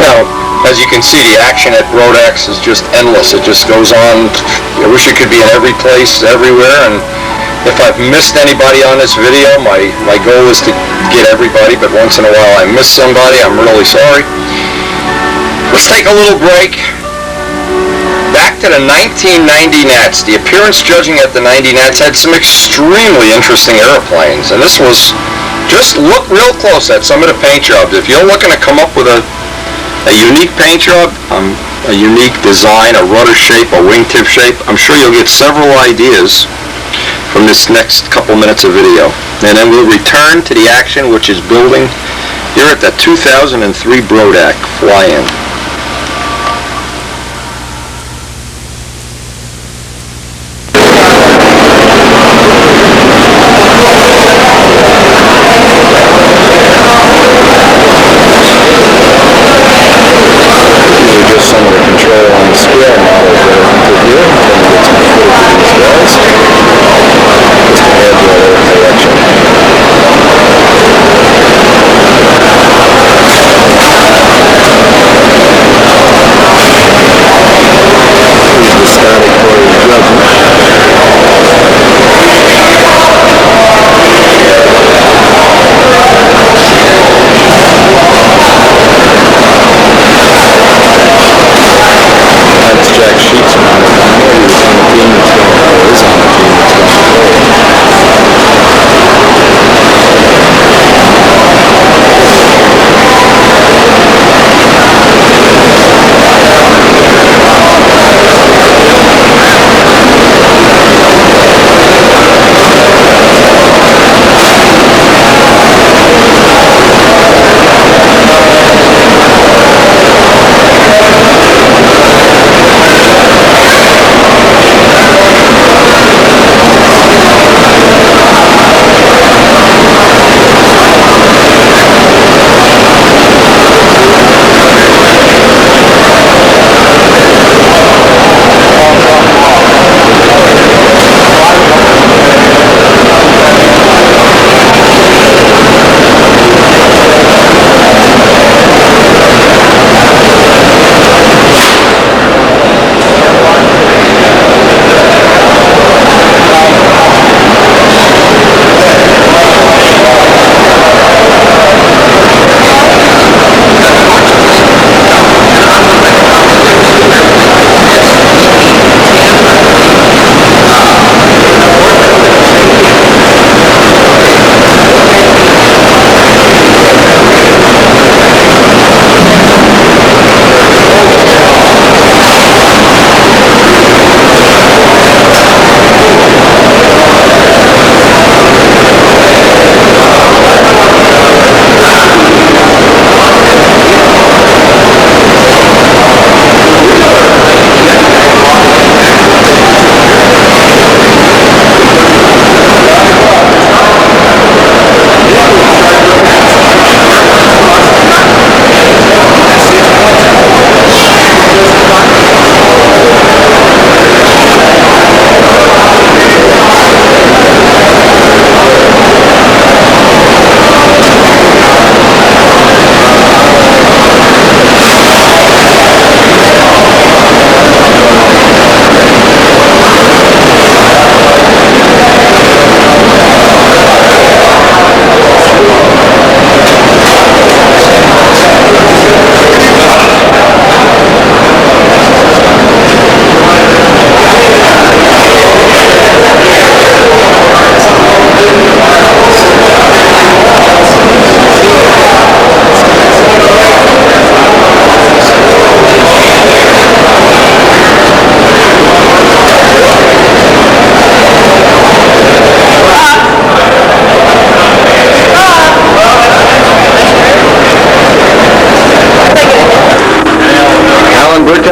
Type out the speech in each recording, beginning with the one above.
Now, as you can see, the action at Brodak is just endless. It just goes on. I wish it could be in every place, everywhere. And if I've missed anybody on this video, my goal is to get everybody, but once in a while I miss somebody. I'm really sorry. Let's take a little break. Back to the 1990 Nats. The appearance judging at the 90 Nats had some extremely interesting airplanes, and this was, just look real close at some of the paint jobs. If you're looking to come up with a unique paint job, a unique design, a rudder shape, a wingtip shape, I'm sure you'll get several ideas from this next couple minutes of video. And then we'll return to the action, which is building here at the 2003 Brodak fly-in.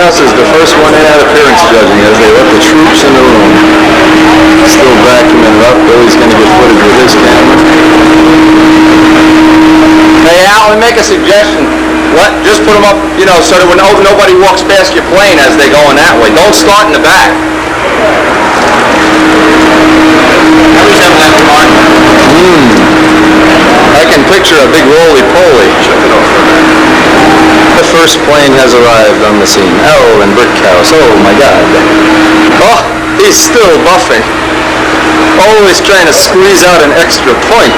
Is the first one in at appearance judging as they let the troops in the room. Still vacuuming it up. Billy's going to get footage with his camera. Hey, Alan, make a suggestion. Just put them up, you know, so that when nobody walks past your plane as they're going that way. Don't start in the back. I can picture a big roly-poly. Check it out. The first plane has arrived on the scene. Oh, and Brick House. Oh, my God. Oh, he's still buffing. Always trying to squeeze out an extra point.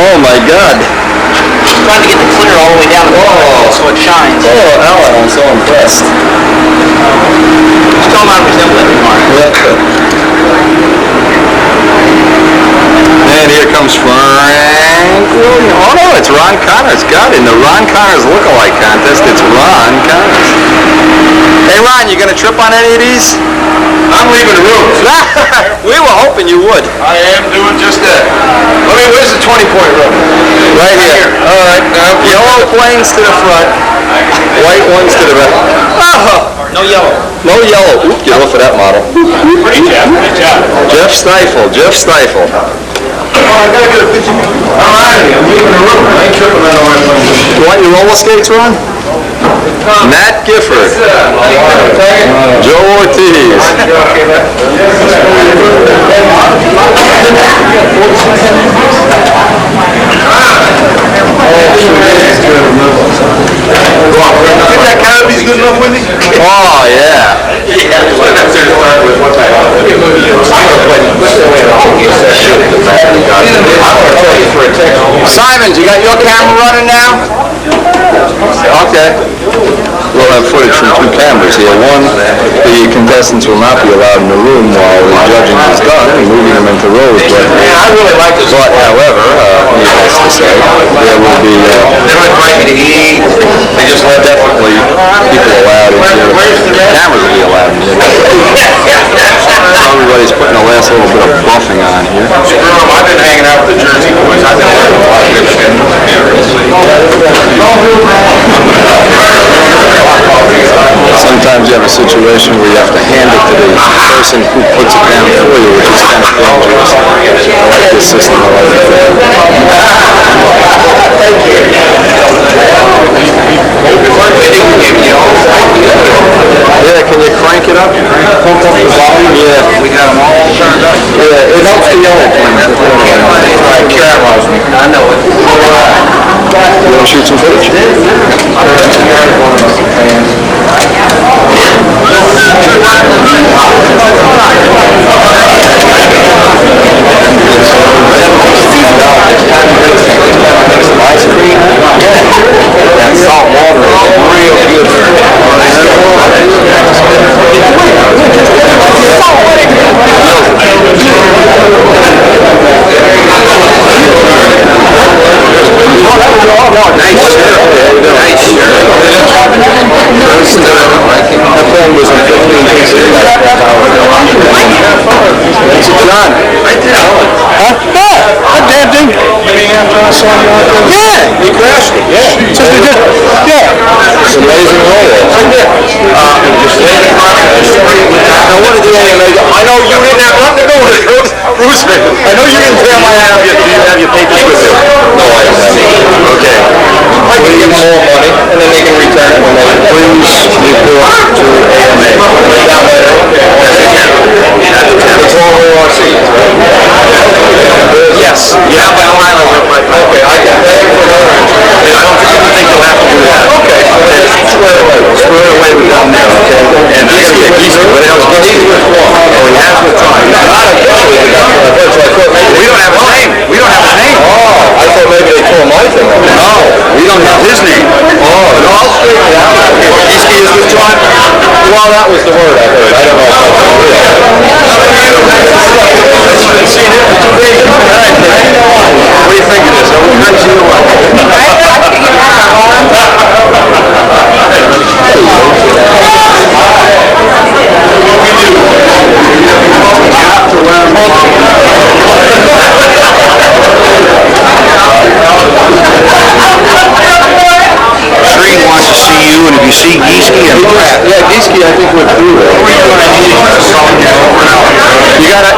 Oh, my God. Trying to get the clear all the way down the bottom so it shines. Oh, Alan, I'm so impressed. Just tell him I'm resembling Mark. And here comes Frank Williams. Oh no, it's Ron Connors. God, in the Ron Connors look-alike contest, it's Ron Connors. Hey Ron, you gonna trip on any of these? I'm leaving the room. We were hoping you would. I am doing just that. Where's the 20-point room? Right here. All right. Yellow planes to the front, white ones to the back. Oh. No yellow. No yellow. Oop, get off of that model. Pretty job. Jeff Stifle. Oh, I gotta get a picture. I'm out of here. I'm leaving the room. I ain't tripping on all that. You want your roller skates, Ron? Matt Gifford. Joe Ortiz. Think that canopy's good enough with me? Oh, yeah. Simons, you got your camera running now? Okay. We'll have footage from two cameras here. One, the contestants will not be allowed in the room while the judging is done, and moving them into rows. But I really like this. But, however, needless to say, there will be... They don't invite me to eat. They just let definitely people allowed in here. Cameras will be allowed in here. Everybody's putting the last little bit of buffing on here. I've been hanging out with the Jersey boys. I've been learning a lot of good shit. Sometimes you have a situation where you have to hand it to the person who puts it down for you, which is kind of dangerous. I like this system. I like it. Yeah, can you crank it up? Pump up the volume? Yeah. We got them all turned up. Yeah, it helps the yellow planes. I know it. You want to shoot some footage? Ice cream? That salt water is real good. Nice shirt. That phone was in 15 pieces. John. Right there. Huh? Yeah. That damn thing. Yeah. He crashed it. Yeah. It's amazing roll. Just lay it across the street with that. Now what did the AMA do? I know you didn't have nothing to do with it, Bruce. I know you didn't tell me I have your papers with you. No, I don't have it. Okay. I can give them more money, and then they can return it when they please report to AMA. That letter. It's all ORC. Yes. Yeah, but I'll highlight it right now. Okay, I can pay for her. I don't think you'll have to do that. Okay. Square away with down there, okay? And he's going to get easy. What else? He's with one. Oh, he has with time. We don't have his name. We don't have his name. Oh, I thought maybe they tore my thing up. No, we don't have his name. Oh, no, I'll straighten it out. Easy is with John. Well, that was the word I heard. I don't know if that's what do you think of this? Are we crazy or what? Shreen wants to see you, and if you see Gieske and Pratt. Yeah, Gieske, I think we're through. You gotta...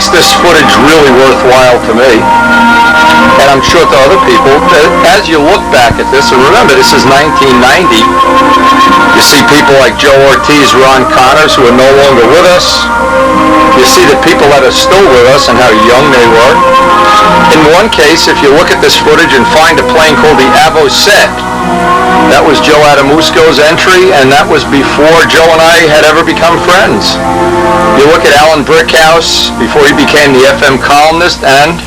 makes this footage really worthwhile to me, and I'm sure to other people, that as you look back at this, and remember this is 1990, you see people like Joe Ortiz, Ron Connors, who are no longer with us. You see the people that are still with us and how young they were. In one case, if you look at this footage and find a plane called the Avocet, that was Joe Adamusco's entry, and that was before Joe and I had ever become friends. You look at Alan Brickhouse, before he became the FM columnist, and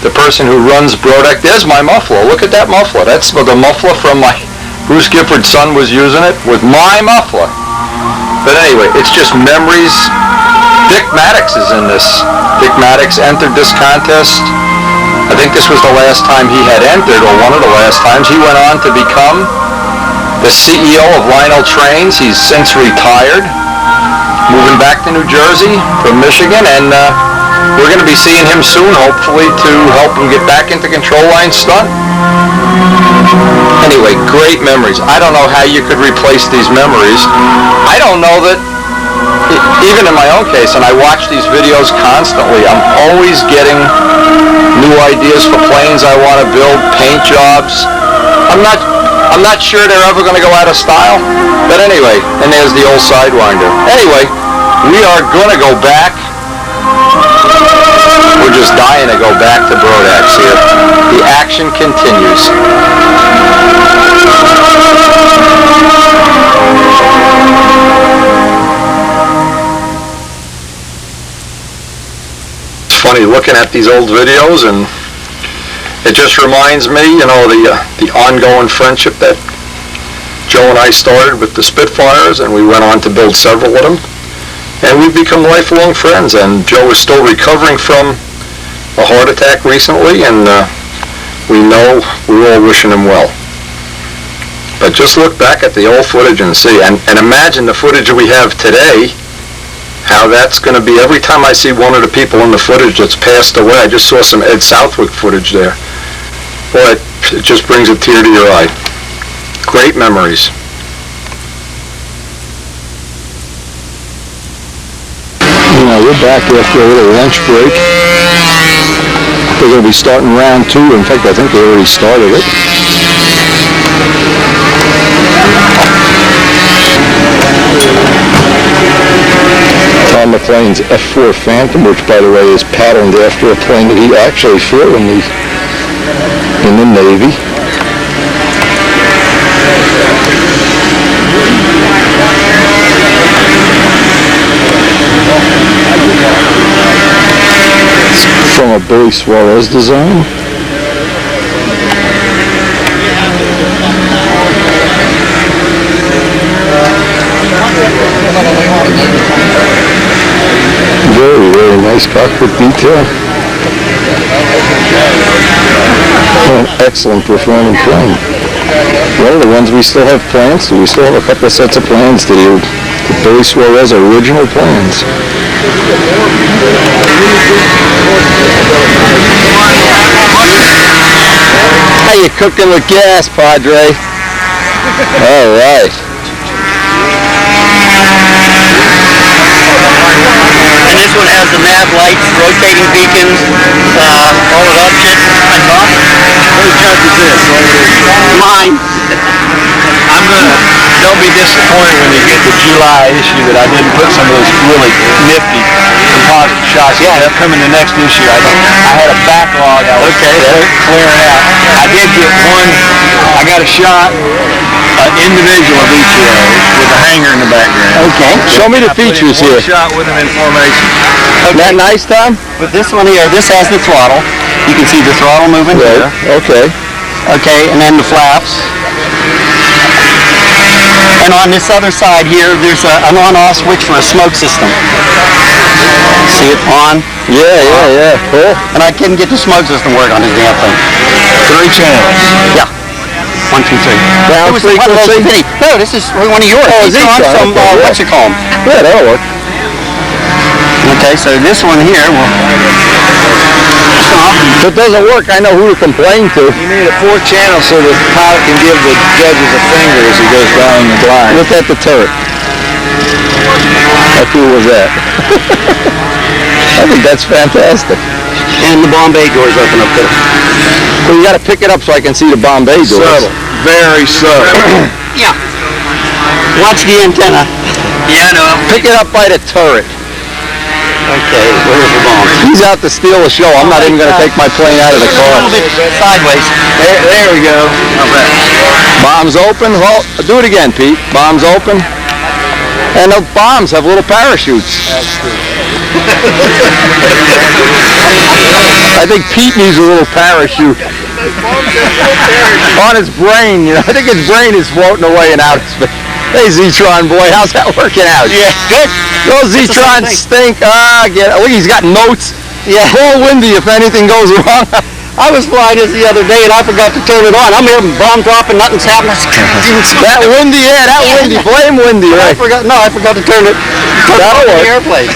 the person who runs Brodak. There's my muffler. Look at that muffler. That's the muffler from my... Bruce Gifford's son was using it with my muffler. But anyway, it's just memories. Dick Maddox is in this. Dick Maddox entered this contest. I think this was the last time he had entered, or one of the last times. He went on to become the CEO of Lionel Trains. He's since retired, moving back to New Jersey from Michigan, and we're going to be seeing him soon, hopefully, to help him get back into control line stunt. Anyway, great memories. I don't know how you could replace these memories. I don't know that, even in my own case, and I watch these videos constantly, I'm always getting new ideas for planes I want to build, paint jobs. I'm not sure they're ever going to go out of style, but anyway, and there's the old Sidewinder. Anyway, we are going to go back. We're just dying to go back to Brodak's here. The action continues. It's funny looking at these old videos, and it just reminds me, you know, the ongoing friendship that Joe and I started with the Spitfires, and we went on to build several of them. And we've become lifelong friends, and Joe is still recovering from a heart attack recently, and we know we're all wishing him well. But just look back at the old footage and see, and imagine the footage we have today, how that's going to be. Every time I see one of the people in the footage that's passed away, I just saw some Ed Southwick footage there. Boy, it just brings a tear to your eye. Great memories. Now we're back after a little lunch break. They're going to be starting round 2. In fact, I think they already started it. Tom McLean's F4 Phantom, which by the way is patterned after a plane that he actually flew in the Navy. From a Billy Suarez design. Very, very nice cockpit detail. An excellent performing plane. One of the ones we still have plans to. We still have a couple of sets of plans to do. The Billy Suarez original plans. How you cooking with gas, Padre? All right. And this one has the nav lights, rotating beacons, all of that shit. Whose truck is this? Mine. Don't be disappointed when you get the July issue that I didn't put some of those really nifty composite shots. Yeah, they'll come in the next issue. I had a backlog I was clearing out. I did get one. I got a shot, an individual of each of those with a hanger in the background. Okay. Show me the features here. Shot with them in formation. Isn't that nice, Tom? But this one here, this has the throttle. You can see the throttle moving here. Okay. Okay, and then the flaps. And on this other side here, there's an on-off switch for a smoke system. See it on? Yeah. Cool. And I couldn't get the smoke system work on this damn thing. 3 channels. Yeah. 1, 2, 3. Down It was one of those frequency? No, this is one of yours. Oh, These these are on are, some, okay, yeah. what you call them. Yeah, that'll work. Okay, so this one here will... If it doesn't work, I know who to complain to. You need a 4 channel so the pilot can give the judges a finger as he goes down the line. Look at the turret. How cool was that? I think that's fantastic. And the Bombay doors open up there. Well, you got to pick it up so I can see the Bombay doors. Subtle. Very subtle. Yeah. Watch the antenna. Yeah, I know. Pick it up by the turret. Okay, where's the bomb? He's out to steal the show. I'm not even going to take my plane out of the A little car. bit sideways. There we go. Bombs open. Well, do it again, Pete. Bombs open. And the bombs have little parachutes. I think Pete needs a little parachute on his brain. You know, I think his brain is floating away in outer space. Hey, Z-Tron boy, how's that working out? Yeah, good. Those Z-Trons stink. Look, he's got notes. Yeah. All windy if anything goes wrong. I was flying this the other day and I forgot to turn it on. I'm hearing bomb dropping, nothing's happening. That windy, flame windy, I right? forgot to turn it That'll on the work. airplane.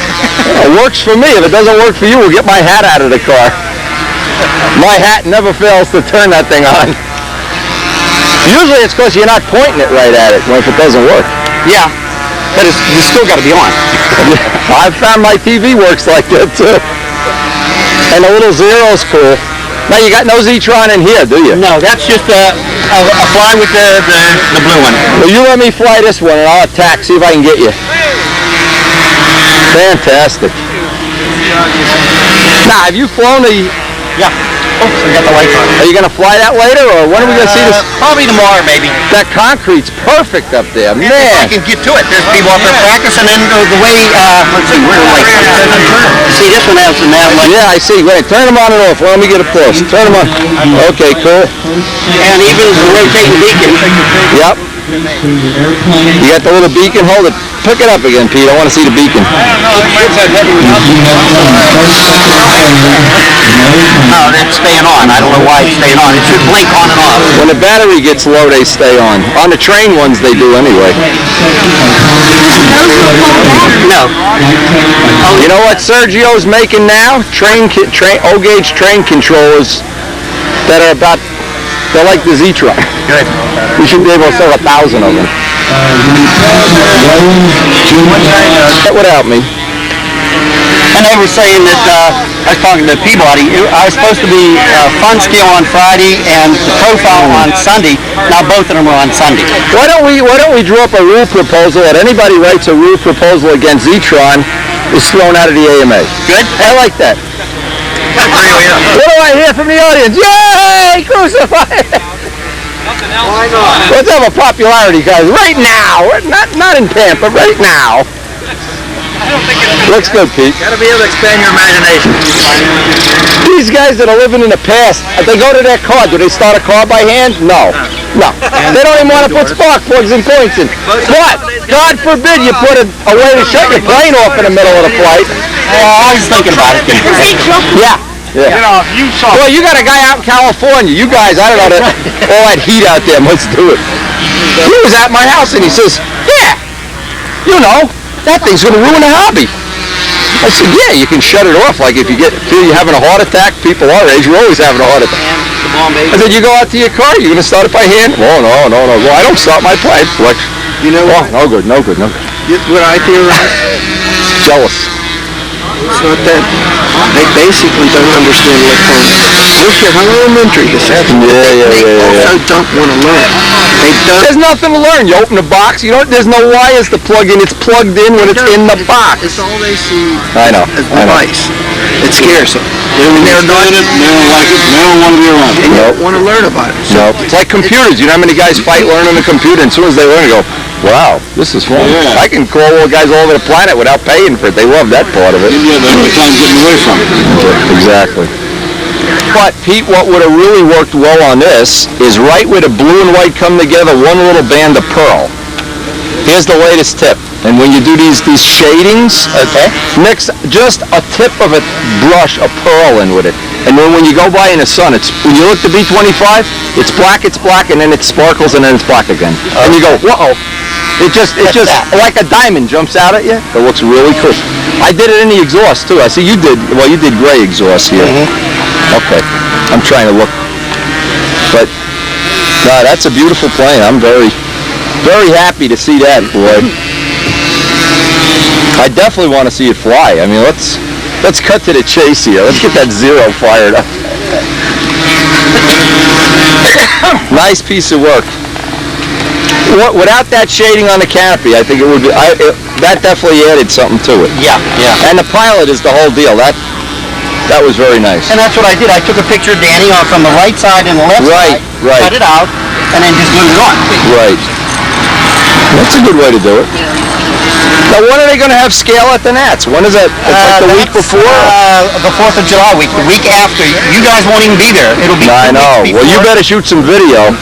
It works for me. If it doesn't work for you, we'll get my hat out of the car. My hat never fails to turn that thing on. Usually it's because you're not pointing it right at it if it doesn't work. Yeah, but it's still got to be on. I've found my TV works like that too. And the little zero's cool. Now you got no Z-Tron in here, do you? No, that's just a fly with the blue one. Well, you let me fly this one and I'll attack, see if I can get you. Fantastic. Now, have you flown the... Yeah. Oh, I got the lights on. Are you going to fly that later, or when are we going to see this? Probably tomorrow, maybe. That concrete's perfect up there, If I man. can get to it. There's people up there practicing, and the way, let's see, where the lights are. See, this one has the nav light. Yeah, I see. Wait, turn them on and off. Let me get a close. Turn them on. Okay, cool. And even the rotating beacon. Yep. You got the little beacon? Hold it. Pick it up again, Pete. I want to see the beacon. No, it's staying on. I don't know why it's staying on. It should blink on and off. When the battery gets low, they stay on. On the train ones, they do anyway. No. You know what Sergio's making now? O-gauge train controllers that are about, they're like the Z-Tron. Good. We should be able to sell 1,000 of them. That would help me. And they were saying that, I was talking to Peabody, I was supposed to be fun skill on Friday and the profile on Sunday. Now both of them are on Sunday. Why don't we draw up a rule proposal that anybody writes a rule proposal against Z-Tron is thrown out of the AMA? Good? I like that. What do I hear from the audience? Yay! Crucify! Why not? Let's have a popularity, guys. Right now. Not in Tampa, right now. Looks good, Pete. Gotta be able to expand your imagination. These guys that are living in the past, if they go to their car, do they start a car by hand? No. No. They don't even want to put spark plugs and points in. But, God forbid you put a way to shut your plane off in the middle of the flight. I was thinking about it. Yeah. Yeah. You know, you saw. Well, you got a guy out in California. You guys, I don't know, all that heat out there must do it. He was at my house and he says, yeah, you know, that thing's going to ruin the hobby. I said, yeah, you can shut it off. Like if you feel you're having a heart attack, people our age, you're always having a heart attack. I said, you go out to your car, you're going to start it by hand? Oh, no. Well, I don't start my plane. Like, You know what? no good. What I theorize? Jealous. It's not that. They basically don't understand electronics. I don't care how elementary this is. They also don't want to learn. They don't. There's nothing to learn. You open the box, there's no wires to plug in. It's plugged in when it's in the box. It's all they see I know. as device. It scares them. They They're not. They don't like it. They don't want to be around it. And you don't want to learn about it. No. It's like computers. You know how many guys fight learning a computer, and as soon as they learn, they go, wow, this is fun. Yeah. I can call all the guys all over the planet without paying for it. They love that part of it. Yeah, they have a time getting away from it. Exactly. But, Pete, what would have really worked well on this is right where the blue and white come together, one little band of pearl. Here's the latest tip. And when you do these shadings, mix just a tip of a brush of pearl in with it. And then when you go by in the sun, when you look at the B25, it's black, and then it sparkles, and then it's black again. And you go, whoa. It just like a diamond jumps out at you. It looks really cool. I did it in the exhaust too. I see you did gray exhaust here. Okay. I'm trying to look. But no, that's a beautiful plane. I'm very, very happy to see that, boy. I definitely want to see it fly. I mean, Let's cut to the chase here. Let's get that zero fired up. Nice piece of work. Without that shading on the canopy, I think it would be, that definitely added something to it. Yeah, yeah. And the pilot is the whole deal. That was very nice. And that's what I did. I took a picture of Danny from the right side and the left side, right. cut it out, and then just glued it on. Right. That's a good way to do it. Now, when are they going to have scale at the Nats? When is that? It's like the week before? The 4th of July week. The week after. You guys won't even be there. It'll be I know. Well, you better shoot some video.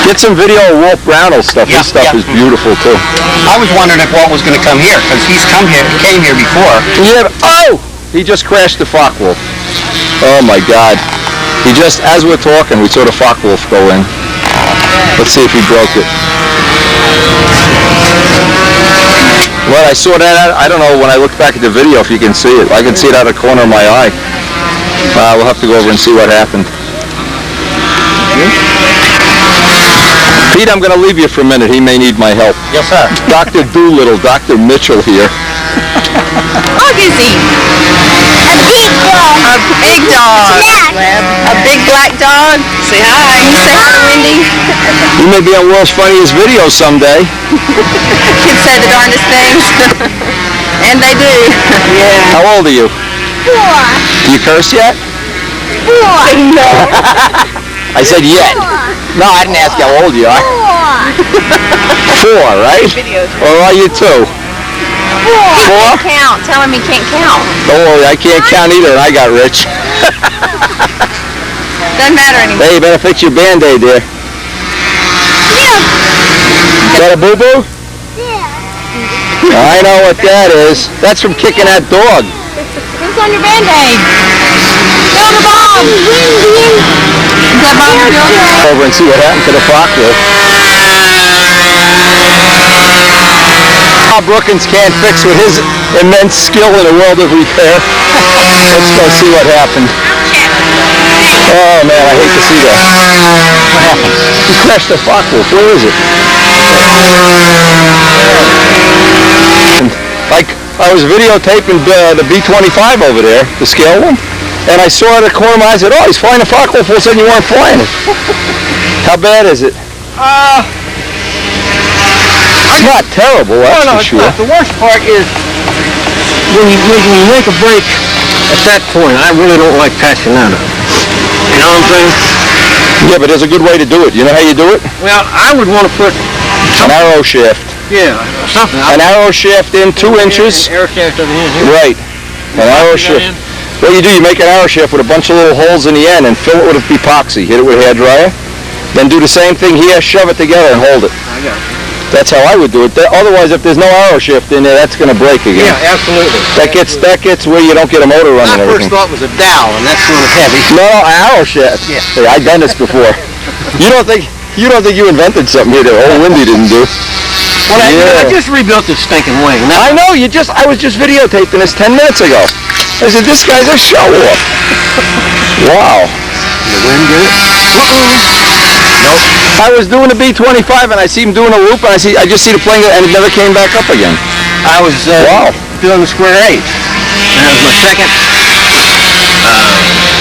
Get some video of Wolf Brownell's stuff. His stuff is beautiful, too. I was wondering if Walt was going to come here, because he's came here before. Yeah. Oh! He just crashed the Focke-Wulf. Oh, my God. He just, as we're talking, we saw the Focke-Wulf go in. Let's see if he broke it. Well, I saw that, I don't know, when I look back at the video if you can see it. I can see it out of the corner of my eye. We'll have to go over and see what happened. Pete, I'm going to leave you for a minute. He may need my help. Yes, sir. Dr. Doolittle, Dr. Mitchell here. What is he? A big dog. A big dog. A big black dog. Say hi. Can you say hi to Wendy? You may be on World's Funniest Videos someday. Kids say the darndest things. And they do. Yeah. How old are you? 4. Do you curse yet? 4. No. I said yet. No, I didn't ask how old you are. 4, right? Or are you 2? 4? He can't count. Tell him he can't count. Don't worry, I can't count either, and I got rich. Doesn't matter anymore. Hey, you better fix your Band-Aid there. Yeah. Is that a boo-boo? Yeah. I know what that is. That's from kicking that dog. What's on your Band-Aid? Go to Bob. Is that Bob still? Over and see what happened to the Focke-Wulf. Bob Brookins can't fix with his immense skill in the world of repair. Let's go see what happened. Oh man, I hate to see that. What happened? He crashed the Focke-Wulf. Where is it? Like, I was videotaping the B-25 over there, the scale one, and I saw it at the corner of my eye. I said, oh, he's flying the Focke-Wulf. All of a sudden you weren't flying it. How bad is it? It's not terrible, that's for sure. Not. The worst part is when you make a break at that point. I really don't like passing that up. You know what I'm saying? Yeah, but there's a good way to do it. You know how you do it? Well, I would want to put an arrow shaft. Yeah, something. An arrow shaft in 2 inches. Arrow shaft over here. Right. An arrow shaft. What you do, you make an arrow shaft with a bunch of little holes in the end and fill it with epoxy. Hit it with a hairdryer. Then do the same thing here, shove it together and hold it. I got it. That's how I would do it. Otherwise, if there's no arrow shift in there, that's going to break again. Yeah, absolutely. That gets where you don't get a motor running. My first thought was a dowel, and that's sort of heavy. No, an arrow shift. Yeah. Hey, I've done this before. You don't think you invented something here that old Windy didn't do? Well, I just rebuilt this stinking wing. I know. I was just videotaping this 10 minutes ago. I said, this guy's a show-off. Wow. The wind get it? Nope. I was doing the B-25 and I see him doing a loop and I just see the plane and it never came back up again. I was doing the square 8. And that was my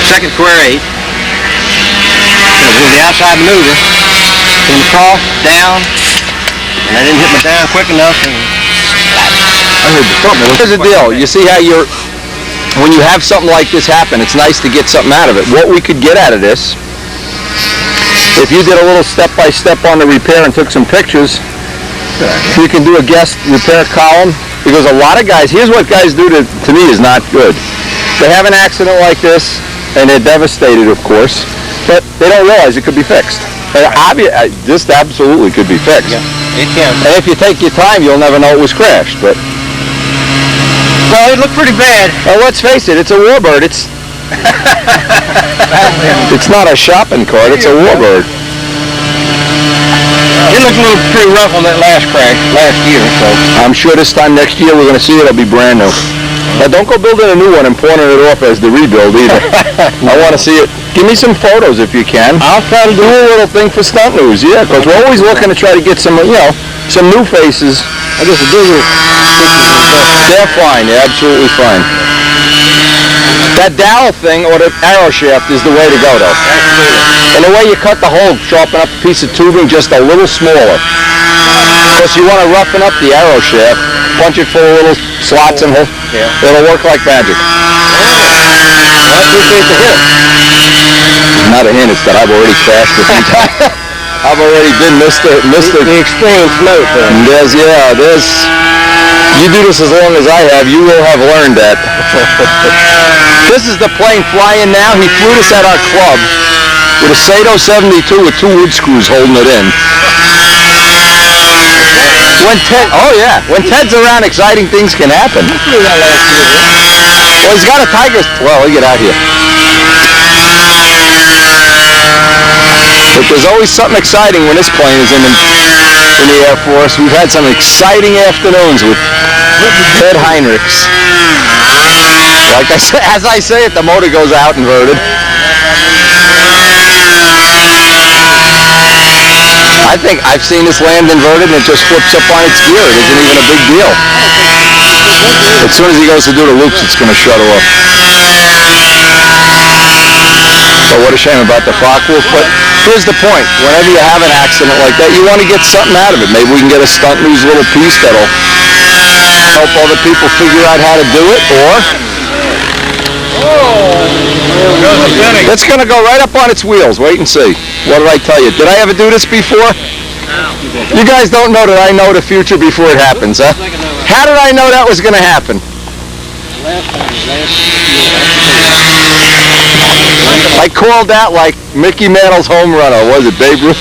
second square 8. And it was in the outside maneuver. Came across, down, and I didn't hit my down quick enough. And I heard the thump. Here's the deal. You see how when you have something like this happen, it's nice to get something out of it. What we could get out of this, if you did a little step-by-step on the repair and took some pictures, you can do a guest repair column, because a lot of guys, here's what guys do to me is not good. They have an accident like this, and they're devastated, of course, but they don't realize it could be fixed. And this absolutely could be fixed. Yeah, it can. And if you take your time, you'll never know it was crashed, but... Well, it looked pretty bad. Well, let's face it, it's a warbird. It's not a shopping cart, it's a warbird. It looked a little pretty rough on that last crash last year, so. I'm sure this time next year we're going to see it'll be brand new. Now don't go building a new one and pawning it off as the rebuild either. I want to see it. Give me some photos if you can. I'll try to do a little thing for Stunt News, yeah, because we're always looking to try to get some, some new faces. I guess a digital picture. They're fine, they're absolutely fine. That dowel thing or the arrow shaft is the way to go, though. And the way you cut the hole, sharpen up a piece of tubing just a little smaller. Because you want to roughen up the arrow shaft, punch it full of little slots and holes. Yeah. It'll work like magic. I appreciate the hint. Not a hint, it's that I've already crashed a few times. I've already been Mr. The experienced note there. You do this as long as I have, you will have learned that. This is the plane flying now. He flew this at our club with a Sato 72 with 2 wood screws holding it in. When Ted's around, exciting things can happen. Well, he's got a Tiger. Well, he'll get out here. But there's always something exciting when this plane is in the Air Force. We've had some exciting afternoons with Ted Heinrichs. Like I say, as I say it, the motor goes out inverted. I think I've seen this land inverted and it just flips up on its gear. It isn't even a big deal. As soon as he goes to do the loops, it's going to shut off. So what a shame about the Focke-Wulf, but here's the point. Whenever you have an accident like that, you want to get something out of it. Maybe we can get a stunt news little piece that'll help other people figure out how to do it, or it's going to go right up on its wheels. Wait and see. What did I tell you? Did I ever do this before? You guys don't know that I know the future before it happens, huh? How did I know that was going to happen? I called that like Mickey Mantle's home run, or was it Babe Ruth?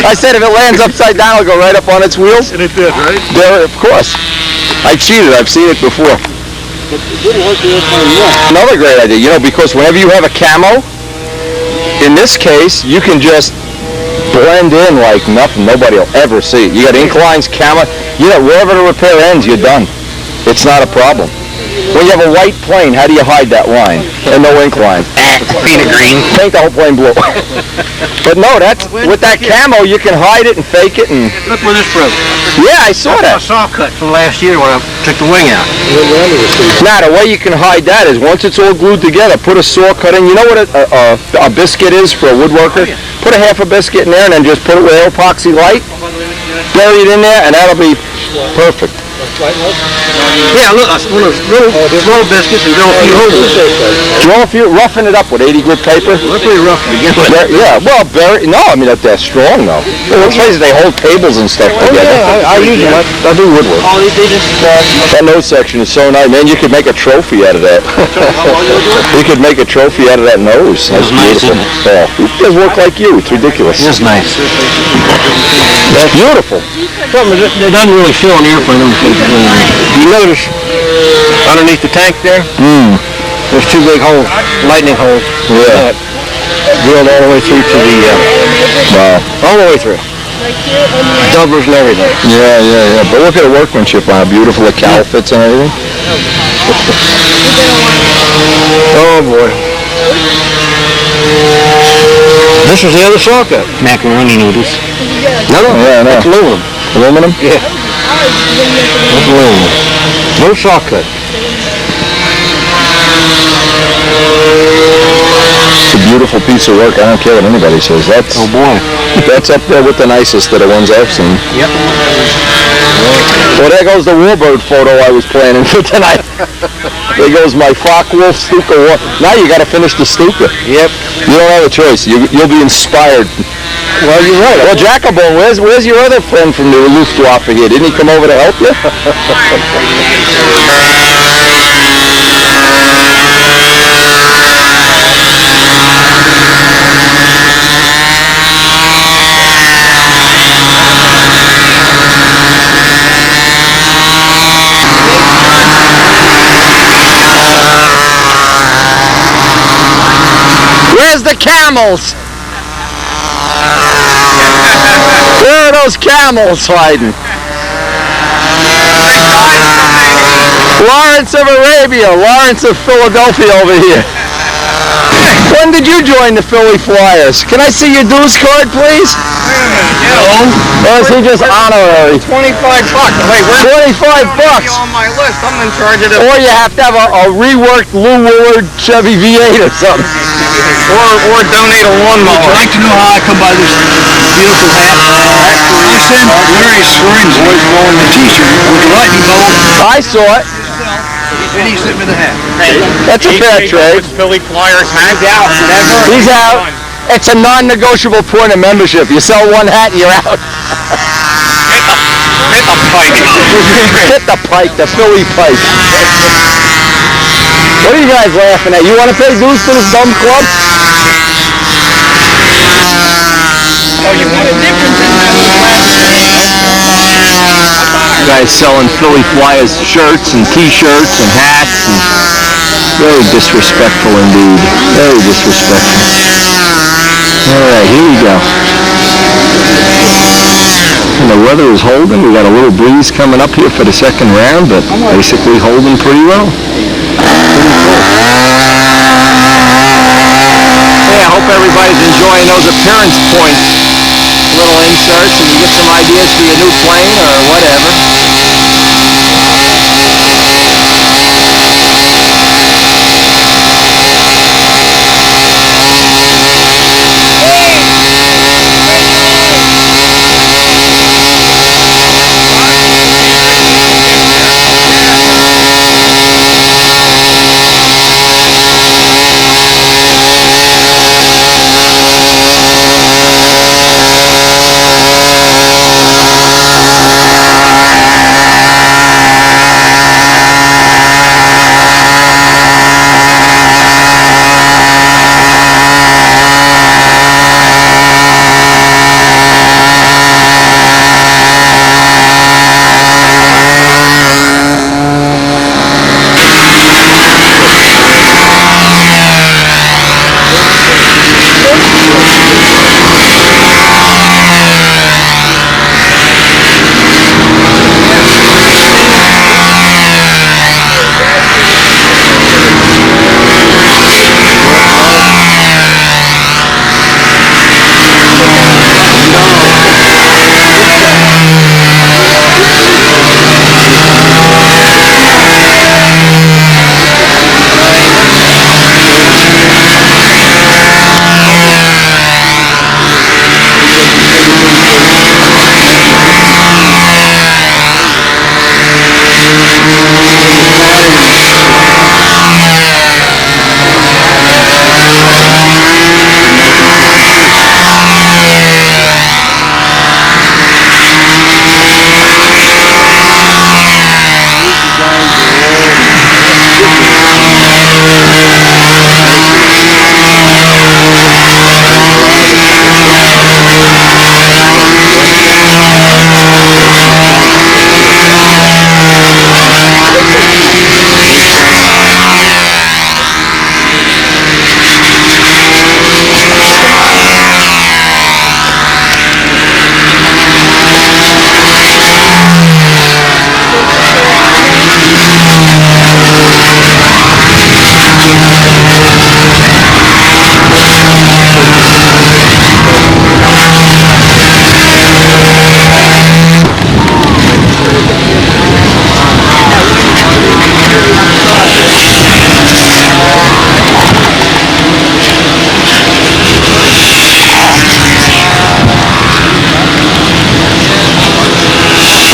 I said if it lands upside down, it'll go right up on its wheels. And it did, right? There, of course. I cheated. I've seen it before. Another great idea, you know, because whenever you have a camo, in this case, you can just blend in like nothing. Nobody will ever see it. You got inclines, camo. You know, wherever the repair ends, you're done. It's not a problem. When you have a white plane, how do you hide that line? And no incline. Paint it green. Paint the whole plane blue. But no, that's with that camo, you can hide it and fake it. And Look where this broke. yeah, I saw that. A saw cut from last year when I took the wing out. Now, the way you can hide that is once it's all glued together, put a saw cut in. You know what a biscuit is for a woodworker? Put a half a biscuit in there and then just put it with epoxy light. Bury it in there and that'll be perfect. Yeah, look, one of those little small biscuits and drill a few holes in it. Roughen it up with 80 grit paper. They're pretty rough to begin with. Yeah, well, no, I mean, they're strong though. Let's face it, they hold tables and stuff together. Yeah, I use them. I do woodwork. Oh, they just... That nose section is so nice, man. You could make a trophy out of that. You could make a trophy out of that nose. That's beautiful. Oh, it does work like you. It's ridiculous. It is nice. That's beautiful. Something that doesn't really show on the airplane. You notice underneath the tank there, there's 2 big holes, lightning holes. Yeah. Drilled all the way through to the, Wow. all the way through. Doublers and everything. Yeah. But look at the workmanship on it. Beautiful, the cowl fits and everything. Oh boy. This is the other saw cut. Macaroni noodles. No. That's aluminum. Aluminum? Yeah. That's aluminum. No saw cut. It's a beautiful piece of work. I don't care what anybody says. That's That's up there with the nicest of the ones I've seen. Yep. Well, there goes the warbird photo I was planning for tonight. There goes my Focke-Wulf Stuka. Now you got to finish the Stuka. Yep. You don't have a choice. You'll be inspired. Well, you're right. Well, Jacobone, where's your other friend from the Luftwaffe here? Didn't he come over to help you? Where's the camels? Where are those camels hiding? Lawrence of Arabia, Lawrence of Philadelphia over here. When did you join the Philly Flyers? Can I see your dues card, please? Or is he just honorary? 25 bucks. Wait, 25 bucks. on my list. I'm in charge of the... Or you have to have a reworked Lou Willard Chevy V8 or something. Or donate a lawnmower. Would you like to know how I come by this beautiful hat? I sent Larry Scoring's boys blowing the t-shirt with the lightning bolt, I saw it. and he sent me the hat. That's a fair trade. Philly Flyers hat out. He's out. It's a non-negotiable point of membership. You sell one hat and you're out. Hit the pike. Hit the pike, the Philly pike. What are you guys laughing at? You want to pay dues to this dumb club? Oh, you want a difference in that? Guys selling Philly Flyers shirts and t-shirts and hats and very disrespectful indeed. Very disrespectful. Alright, here we go. And the weather is holding. We got a little breeze coming up here for the second round, but basically holding pretty well. Hey, I hope everybody's enjoying those appearance points. Little inserts and you get some ideas for your new plane or whatever.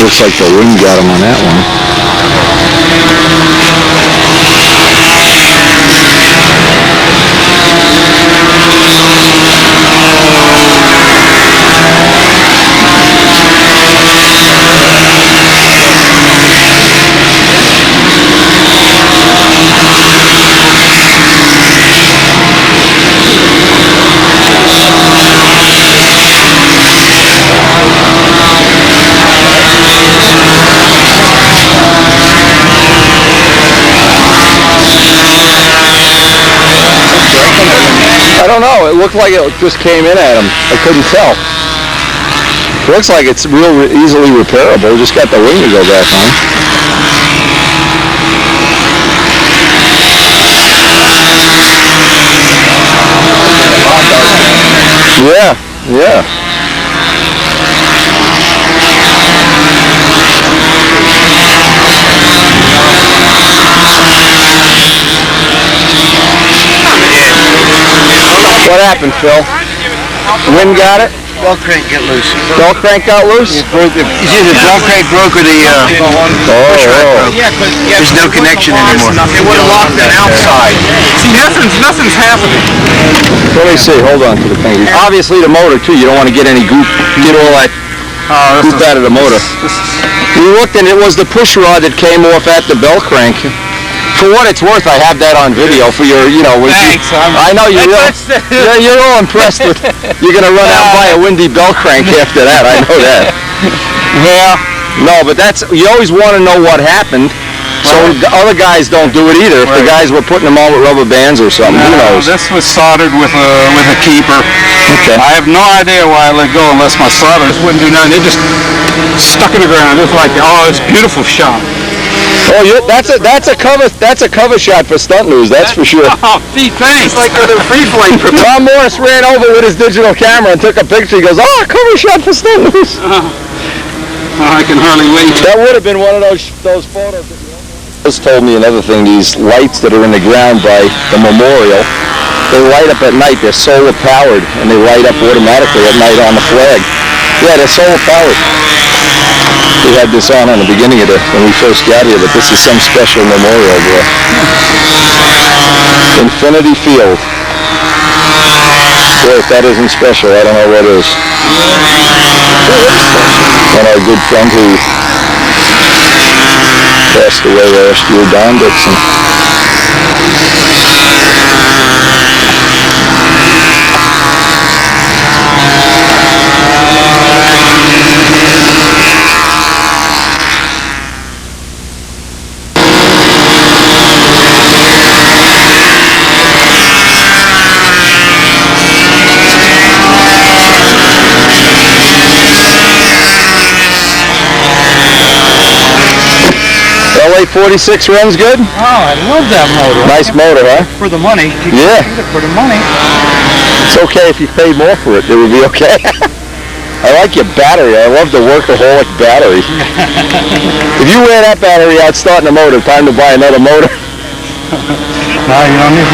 Looks like the wind got him on that I don't know. It looked like it just came in at him. I couldn't tell. It looks like it's real easily repairable. Just got the wing to go back on. Yeah, yeah. happened, Phil? Wind got it? Bell crank get loose. Bell crank got loose? It's either the bell crank broke or the push rod broke. There's no connection anymore. It would have locked that outside. See, nothing's happening. Let me see. Hold on to the thing. Obviously, the motor too. You don't want to get any goop. Get all that goop out of the motor. We looked, and it was the push rod that came off at the bell crank. For what it's worth, I have that on video for your, Thanks. I know you're you're all impressed with. You're gonna run out and buy a windy bell crank after that. I know that. Yeah. No, but you always want to know what happened. So the other guys don't do it either. If the guys were putting them on with rubber bands or something, who knows? This was soldered with a keeper. Okay. I have no idea why I let go unless my solder just wouldn't do nothing. It just stuck in the ground. It's like, it's a beautiful shot. Oh, that's a cover shot for Stunt News. That's for sure. Oh, gee, thanks. It's like a free flight. Tom Morris ran over with his digital camera and took a picture. He goes, cover shot for Stunt News. I can hardly wait. That would have been one of those photos. Just told me another thing. These lights that are in the ground by the memorial, they light up at night. They're solar powered, and they light up automatically at night on the flag. Yeah, they're solar powered. We had this on the beginning of when we first got here, but this is some special memorial there. Infinity Field. Boy, if that isn't special, I don't know what is. And our good friend who passed away last year, Don Dixon. LA46 runs good? Oh, I love that motor. Nice motor, huh? For the money. Yeah. For the money. It's okay if you paid more for it. It would be okay. I like your battery. I love the workaholic battery. If you wear that battery out starting a motor, time to buy another motor. No, you don't need,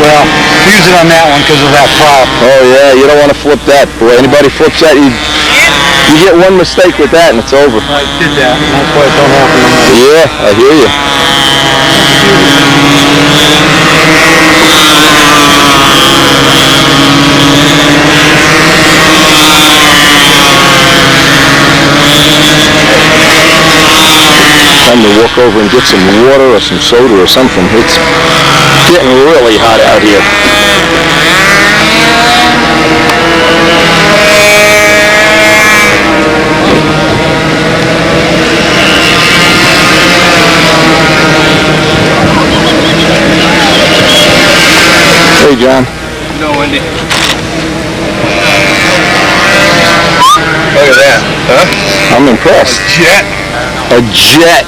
use it on that one because of that prop. Oh yeah, you don't want to flip that. Boy, anybody flips that, you get one mistake with that and it's over. I did that. That's why it don't happen no more. Yeah, I hear you. Time to walk over and get some water or some soda or something. It's getting really hot out here. Hey, John. No, Wendy. Look at that. Huh? I'm impressed. Jet. A jet.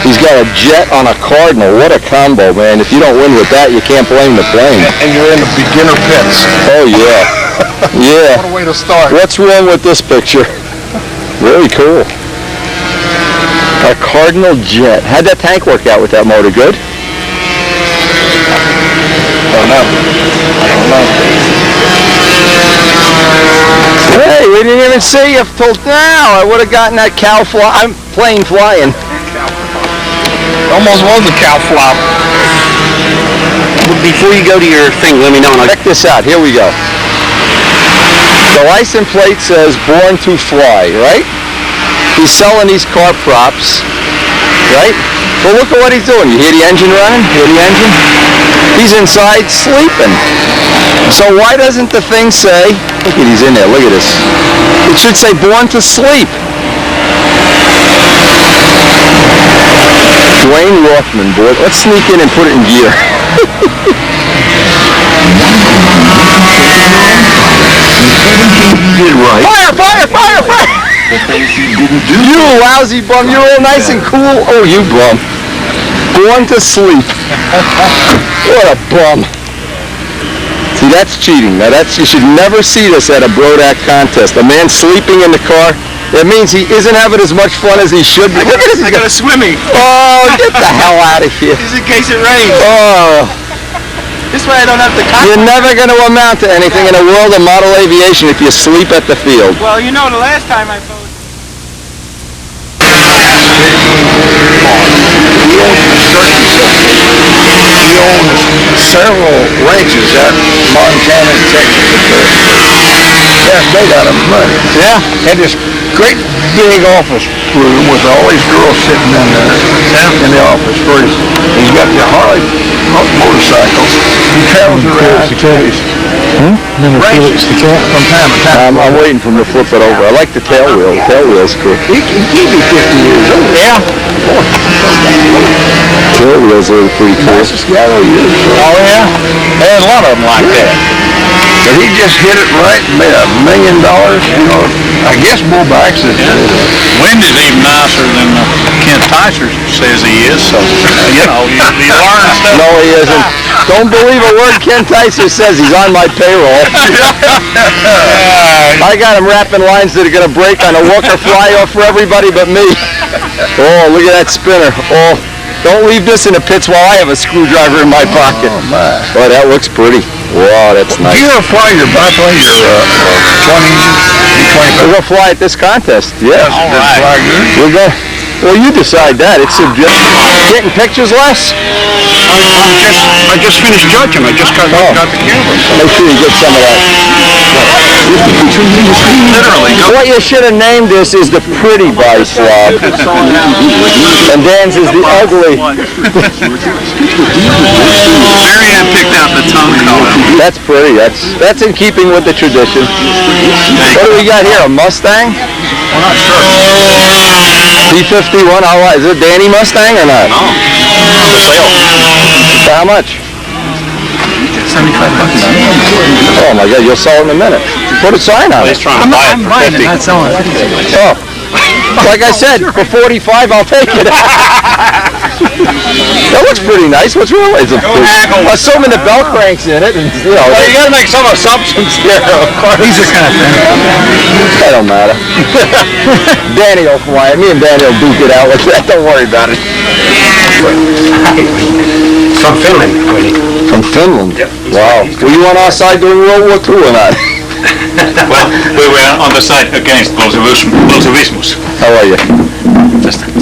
He's got a jet on a Cardinal. What a combo, man. If you don't win with that, you can't blame the plane. And you're in the beginner pits. Oh, yeah. Yeah. What a way to start. What's wrong with this picture? Really cool. A Cardinal jet. How'd that tank work out with that motor? Good? I don't know. Hey, we didn't even see you till now. I would have gotten that plane flying. Almost was a cow flop. Before you go to your thing, let me know. Check this out. Here we go. The license plate says "Born to Fly," right? He's selling these car props, right? Well, look at what he's doing. You hear the engine running? Hear the engine? He's inside sleeping. So why doesn't the thing say, look at he's in there, look at this. It should say "Born to Sleep." Dwayne Rothman, boy. Let's sneak in and put it in gear. Fire, fire, fire, fire! The things you didn't do. You lousy bum, you're all nice and cool. Oh, you bum. Born to sleep. What a bum. See, that's cheating. Now you should never see this at a Brodak contest. A man sleeping in the car, that means he isn't having as much fun as he should be. Look at this. I got a swimming. Oh, get the hell out of here. Just in case it rains. Oh. This way I don't have to You're never going to amount to anything in a world of model aviation if you sleep at the field. Well, you know, the last time I boated. He owns several ranches out in Montana and Texas. That's made out of money. Yeah. Had this great big office room with all these girls sitting in there in the office. He's got the Harley motorcycles. He travels around ranches from time to time. I'm waiting for him to flip it over. I like the tail wheel. The tail wheel's cool. He can't be 50 years old. Yeah. Tail wheels are pretty cool. Nicest guy I used. Oh, yeah? There's a lot of them like that. But he just hit it right and made $1 million, you know. I guess bullbacks is... Wendy's even nicer than Kent Tyser says he is, so, you know, you learn stuff. No, he isn't. Don't believe a word Ken Tyser says. He's on my payroll. I got him rapping lines that are going to break on a Walker fly-off for everybody but me. Oh, look at that spinner. Oh, don't leave this in the pits while I have a screwdriver in my pocket. Oh, my. Boy, that looks pretty. Wow, that's nice. Do you ever fly your biplane, your 20 engine? We're going to fly at this contest. Yeah. All right. Fly good? We're going. Well, you decide that. It's subjective. Getting pictures, Les? I just finished judging. I just got the camera. Make sure you get some of that. Literally. What you should have named this is the pretty vice log. And Dan's is the ugly. Marianne picked out the tongue color. That's pretty. That's in keeping with the tradition. What do we got here? A Mustang? I'm not sure. B-51. Is it a Danny Mustang or not? No. For sale. For how much? $75. Oh my God, you'll sell it in a minute. Put a sign on it. He's trying to buy it for 50. not selling it. Oh. Like I said, for 45 I'll take it. That looks pretty nice. What's wrong with it? Assuming the bell crank's in it, and you know. Well, you gotta make some assumptions here, of course. These are kind of thin. That don't matter. Danny will fly it. Me and Danny will duke it out with that. Don't worry about it. From Finland, Willie. From Finland? Yep. Wow. Were you on our side during World War II or not? Well, we were on the side against Bolshevismus. How are you?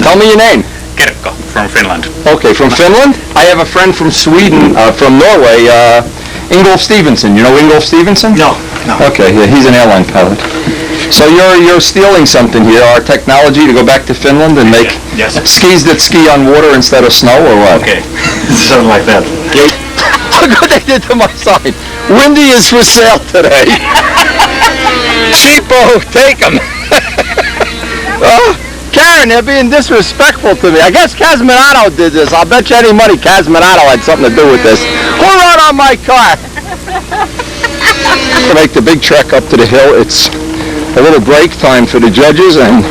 Tell me your name. Kirkko from Finland. Okay, from Finland. I have a friend from Sweden, from Norway, Ingolf Stevenson. You know Ingolf Stevenson? No. Okay, yeah, he's an airline pilot. So you're stealing something here, our technology to go back to Finland and make skis that ski on water instead of snow, or what? Okay, something like that. Look what they did to my sign. Windy is for sale today. Cheapo, take them. Oh, Karen, they're being disrespectful to me. I guess Casminato did this. I'll bet you any money Casminato had something to do with this. Who rode on my car? To make the big trek up to the hill, it's a little break time for the judges, and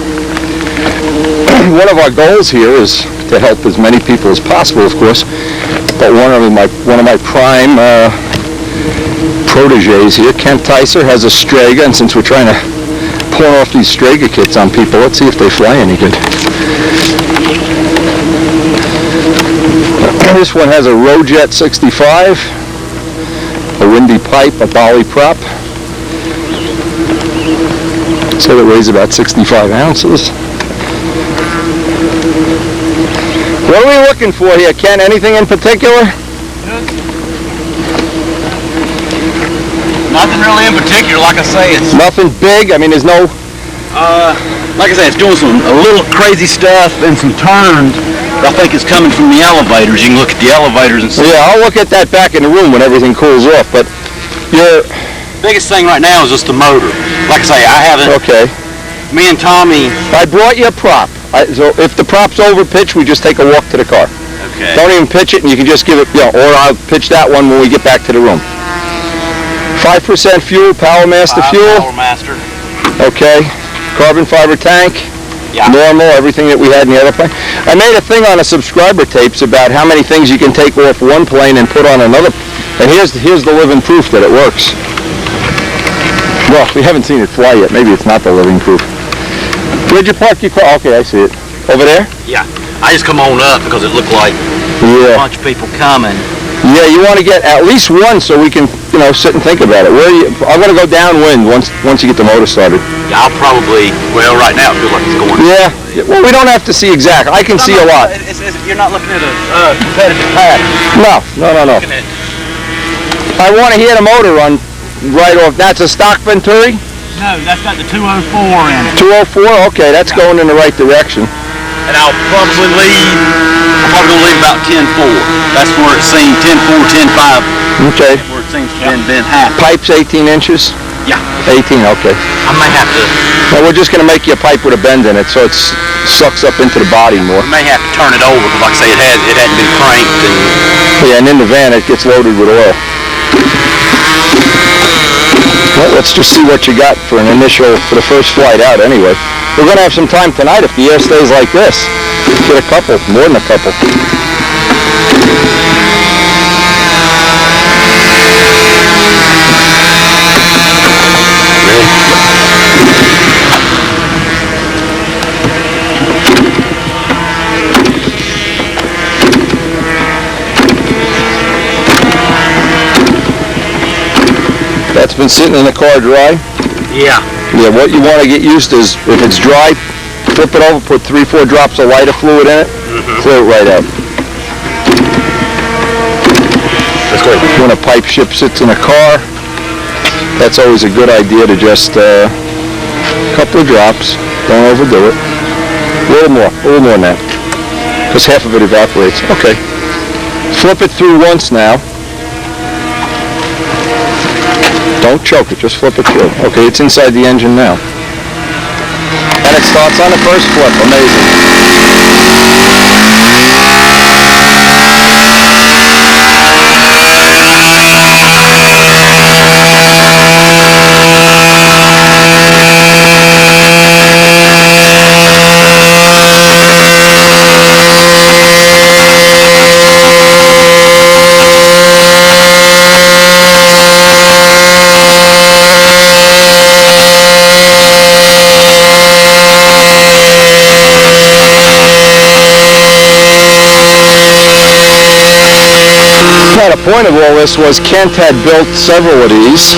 one of our goals here is to help as many people as possible, of course. But one of my prime proteges here, Kent Tyser, has a Strega, and since we're trying to pour off these Strega kits on people, let's see if they fly any good. This one has a Rojet 65, a windy pipe, a Bali prop. So it weighs about 65 ounces. What are we looking for here, Ken? Anything in particular? Nothing really in particular, like I say, it's Nothing big? I mean, there's no... like I say, it's doing a little crazy stuff and some turns. I think it's coming from the elevators. You can look at the elevators and see. Yeah, I'll look at that back in the room when everything cools off, but your... Biggest thing right now is just the motor. Like I say, I haven't... Okay. Me and Tommy... I brought you a prop. So if the prop's over pitch, we just take a walk to the car. Okay. Don't even pitch it, and you can just give it, or I'll pitch that one when we get back to the room. 5% fuel, Power Master fuel. Power Master. Okay. Carbon fiber tank. Yeah. Normal, everything that we had in the other plane. I made a thing on a subscriber tapes about how many things you can take off one plane and put on another. And here's the living proof that it works. Well, we haven't seen it fly yet. Maybe it's not the living proof. Where'd you park your car? Okay, I see it. Over there? Yeah. I just come on up because it looked like a bunch of people coming. Yeah, you want to get at least one so we can, you know, sit and think about it. I'm going to go downwind once you get the motor started. Yeah, I'll probably, well, right now it feels like it's going. Yeah, well, we don't have to see exact. I can see a lot. You're not looking at a competitive pattern. No. I want to hear the motor run right off. That's a stock Venturi? No, that's got the 204 in it. 204? Okay, that's going in the right direction. And I'll probably leave about 10-4. That's where it seems 10-4, 10-5. Okay. Where it seems to been happy. Pipe's 18 inches? Yeah. 18, okay. I may have to. Well, we're just going to make you a pipe with a bend in it so it sucks up into the body more. We may have to turn it over because, like I say, it hadn't been cranked. Yeah, and in the van it gets loaded with oil. Well, let's just see what you got for the first flight out anyway. We're going to have some time tonight if the air stays like this. Get a couple, more than a couple. That's been sitting in the car dry? Yeah. Yeah, what you want to get used to is if it's dry, flip it over, put 3-4 drops of lighter fluid in it, clear it right out. That's great. When a pipe ship sits in a car, that's always a good idea to just a couple of drops, don't overdo it. A little more than that, because half of it evaporates. Okay. Flip it through once now. Don't choke it, just flip it through. Okay, it's inside the engine now. And it starts on the first flip. Amazing. The point of all this was Kent had built several of these,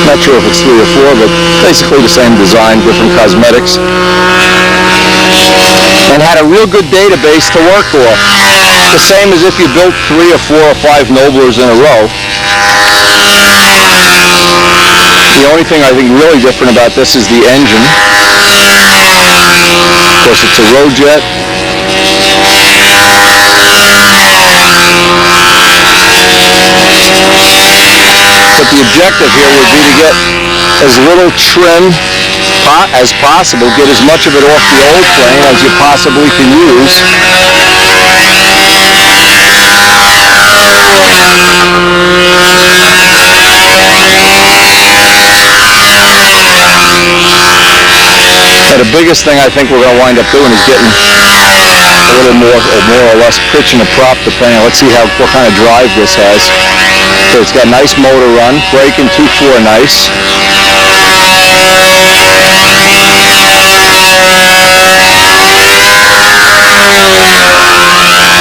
not sure if it's 3 or 4, but basically the same design, different cosmetics, and had a real good database to work off. The same as if you built 3 or 4 or 5 Noblers in a row. The only thing I think really different about this is the engine. Of course, it's a Rojet. But the objective here would be to get as little trim as possible, get as much of it off the old plane as you possibly can use. And the biggest thing I think we're going to wind up doing is getting a little more or less pitch in the prop, depending on, let's see what kind of drive this has. So it's got a nice motor run, braking 2.4 nice.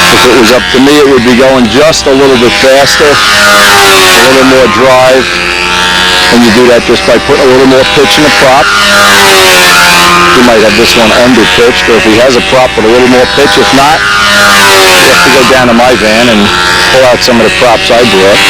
If it was up to me, it would be going just a little bit faster, a little more drive. And you do that just by putting a little more pitch in the prop. You might have this one under pitched, or if he has a prop with a little more pitch, if not, you have to go down to my van and pull out some of the props I brought.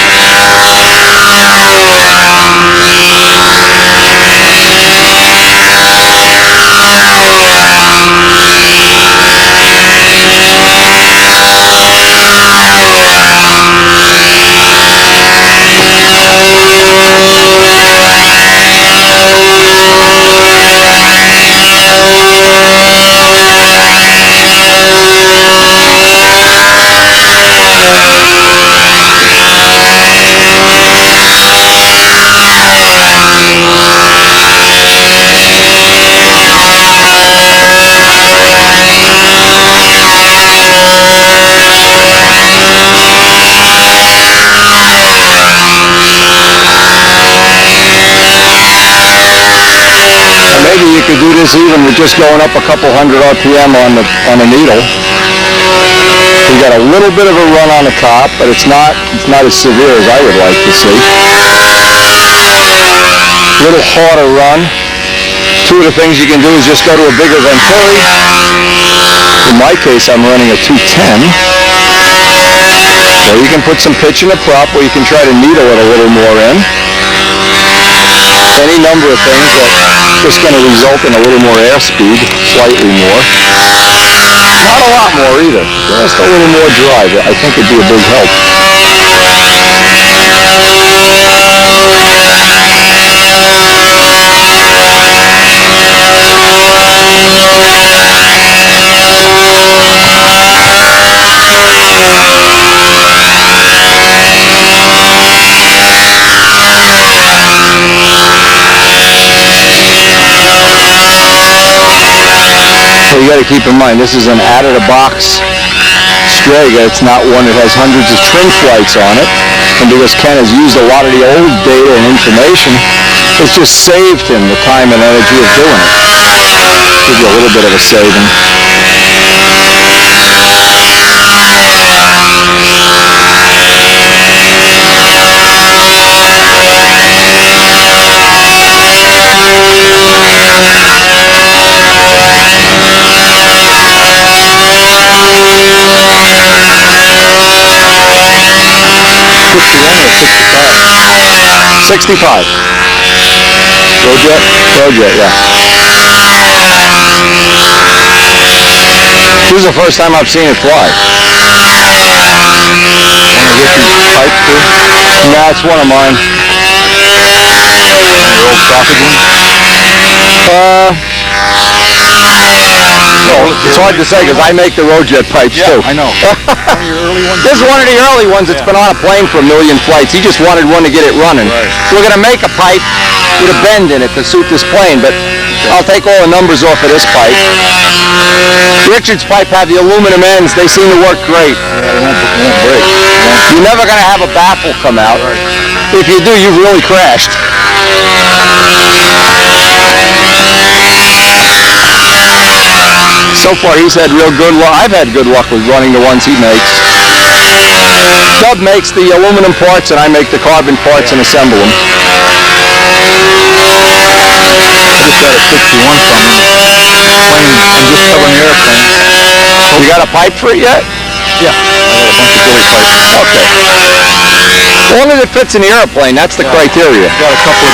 Maybe you could do this even with just going up a couple hundred RPM on the needle. You got a little bit of a run on the top, but it's not as severe as I would like to see. A little harder run. Two of the things you can do is just go to a bigger venturi. In my case, I'm running a 210. Or you can put some pitch in the prop, or you can try to needle it a little more in. Any number of things that just going to result in a little more airspeed, slightly more. Not a lot more either, just a little more drive. I think it'd be a big help. So you got to keep in mind, this is an out-of-the-box Strega. It's not one that has hundreds of trim flights on it. And because Ken has used a lot of the old data and information, it's just saved him the time and energy of doing it. Give you a little bit of a saving. Or 65. 65. Brodak, yeah. This is the first time I've seen it fly. Nah, it's one of mine. Your old sausage one? No, it's hard to say because I make the road jet pipes too. I know. One of your early ones? This is one of the early ones that's been on a plane for a million flights. He just wanted one to get it running. Right. So we're going to make a pipe with a bend in it to suit this plane, but I'll take all the numbers off of this pipe. Richard's pipe have the aluminum ends. They seem to work great. It won't break. You're never going to have a baffle come out. If you do, you've really crashed. So far, he's had real good luck. I've had good luck with running the ones he makes. Dub makes the aluminum parts, and I make the carbon parts and assemble them. I just got a 61 from him. I'm just covering the airplane. You got a pipe for it yet? Yeah. I got a bunch of Billy pipes. Okay. As long as it fits in the airplane, that's the criteria. Got a couple of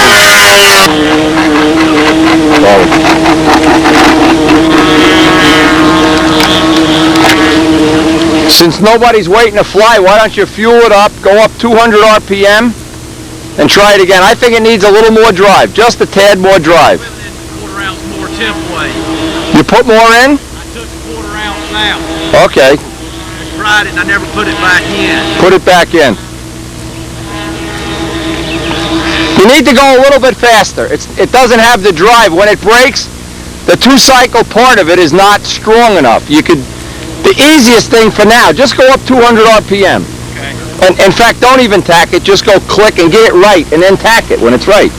Since nobody's waiting to fly, why don't you fuel it up, go up 200 RPM, and try it again. I think it needs a little more drive, just a tad more drive. Quarter ounce more tip weight. You put more in? I took a quarter ounce out. Okay. I tried it and I never put it back in. Put it back in. You need to go a little bit faster. It doesn't have the drive. When it breaks, the two-cycle part of it is not strong enough. The easiest thing for now, just go up 200 RPM. Okay. And in fact, don't even tack it. Just go click and get it right, and then tack it when it's right.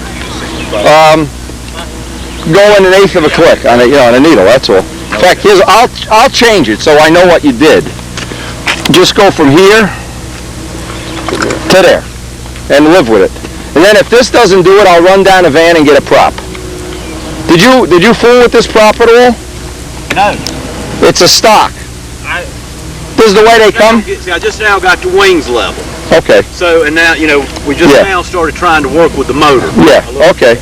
Go in an eighth of a click on a needle. That's all. In fact, here's I'll change it so I know what you did. Just go from here to there, and live with it. And then if this doesn't do it, I'll run down a van and get a prop. Did you fool with this prop at all? No. It's a stock. This is the way they come? See, I just now got the wings level. Okay. So, and now, we just now started trying to work with the motor. Yeah, okay.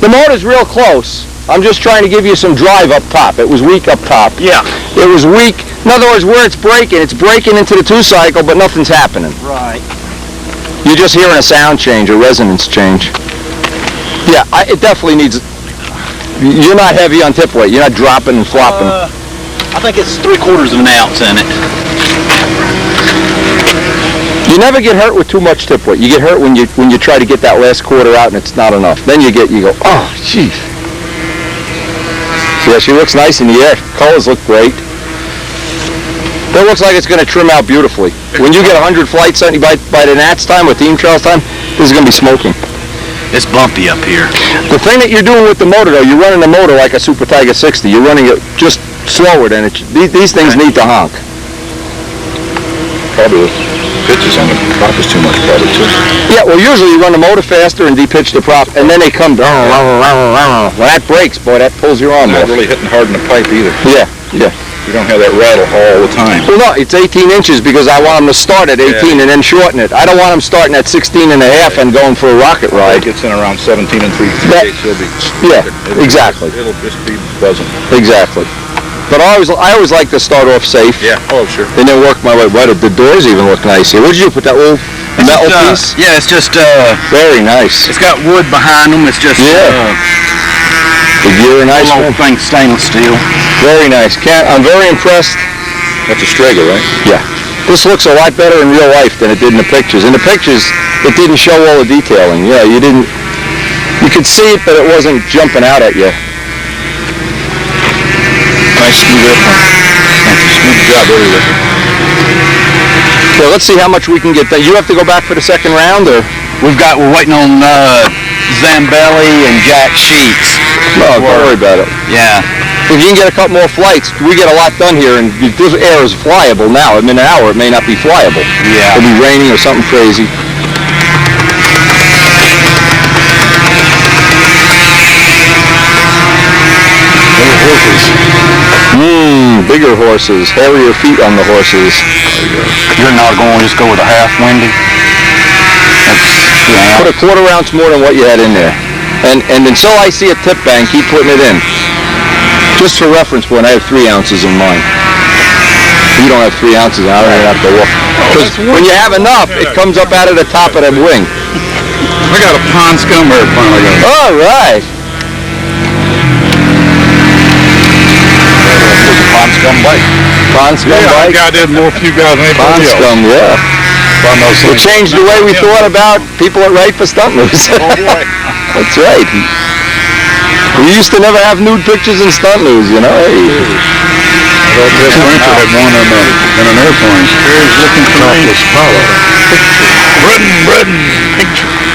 The motor's real close. I'm just trying to give you some drive up top. It was weak up top. Yeah. It was weak. In other words, where it's breaking into the two-cycle, but nothing's happening. Right. You're just hearing a sound change, a resonance change. Yeah, it definitely needs... You're not heavy on tip weight. You're not dropping and flopping. I think it's 3/4 of an ounce in it. You never get hurt with too much tip weight. You get hurt when you try to get that last quarter out and it's not enough. Then you go, oh, jeez. Yeah, she looks nice in the air. Colors look great. That looks like it's going to trim out beautifully. When you get 100 flights by the Nats time or Team Trials time, this is going to be smoking. It's bumpy up here. The thing that you're doing with the motor, though, you're running the motor like a Super Tiger 60. You're running it just slower than it. These things need to honk. probably pitches on the prop is too much, probably too. Yeah, well, usually you run the motor faster and de-pitch the prop, and then they come down. When that breaks, boy, that pulls your arm Not off. really hitting hard in the pipe either. Yeah, yeah. You don't have that rattle all the time. Well, no, it's 18 inches because I want them to start at 18 and then shorten it. I don't want them starting at 16 and a half and going for a rocket It ride. gets in around 17 and 3/8, it'll be... Yeah, exactly. It'll just be buzzing. Exactly. But I always like to start off safe. Yeah, oh, sure. And then work my way. Well, the doors even look nice here. What did you do? Put that little metal piece? Yeah, it's just, Very nice. it's got wood behind them. It's just, The gear, nice little one. thing, stainless steel. Very nice. I'm very impressed. That's a Strega, right? Yeah. This looks a lot better in real life than it did in the pictures. In the pictures, it didn't show all the detailing. Yeah, you could see it, but it wasn't jumping out at you. Nice smooth airplane. Smooth job everywhere. Okay, let's see how much we can get done. You have to go back for the second round, or? We're waiting on, Zambelli and Jack Sheets. No, don't worry about it. Yeah. If you can get a couple more flights, we get a lot done here, and this air is flyable now. In an hour, it may not be flyable. Yeah. It'll be raining or something crazy. Bigger horses, hairier feet on the horses. You're not going to just go with a half windy? Put a quarter ounce more than what you had in there. And until I see a tip bang, keep putting it in. Just for reference point, I have 3 ounces in mine. You don't have 3 ounces, I don't even have to walk. Because when you have enough, it comes up out of the top of that wing. I got a pond scum bird finally got. All right. Pond scum bike. Pond scum bike. I did more few guys than Pond anybody else. scum, yeah. It changed the way we thought about people that write for stunt movies. Oh boy. That's right. We used to never have nude pictures in stunt news, you know. Hey. Chris Winter had one in an airplane. Here's looking for this pilot. Breadin.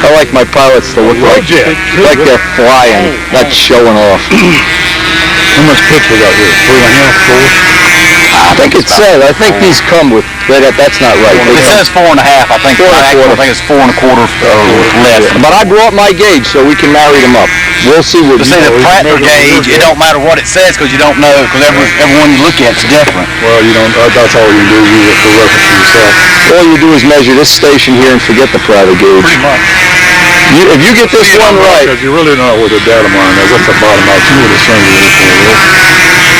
I like my pilots to look like they're flying, not showing off. How much pitch we got here? 3.5, 4? I think it says. I think these come with. That's not right. It says 4.5. I think. I think it's 4 1/4 less. But I brought my gauge so we can marry them up. We'll see what. To say the Prattler gauge, it don't matter what it says because you don't know, because everyone you look at is different. Well, you don't. That's all you can do. Use it for reference to yourself. All you do is measure this station here and forget the Prattler gauge. Pretty much. If you get this one right. Because you really don't know where the data line is. That's the bottom out. You know what the same is.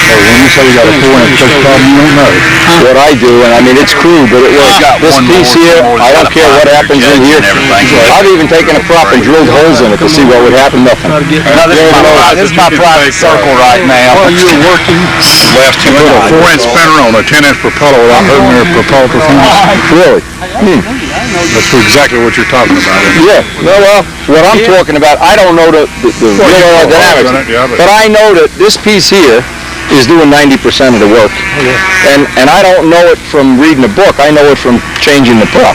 When you say you got a 4-inch pitch problem, you don't know. What I do, and I mean it's crude, but it works. This piece here, I don't care what happens in here. I've even taken a prop and drilled holes in it to see what would happen. Nothing. This is my private circle right now. Well, you were working last 2 minutes. A 4-inch spinner on a 10-inch propeller without hurting your propeller performance. Really? That's exactly what you're talking about. Yeah. Well, what I'm talking about, I don't know the aerodynamics, but I know that this piece here is doing 90% of the work. And I don't know it from reading a book. I know it from changing the prop.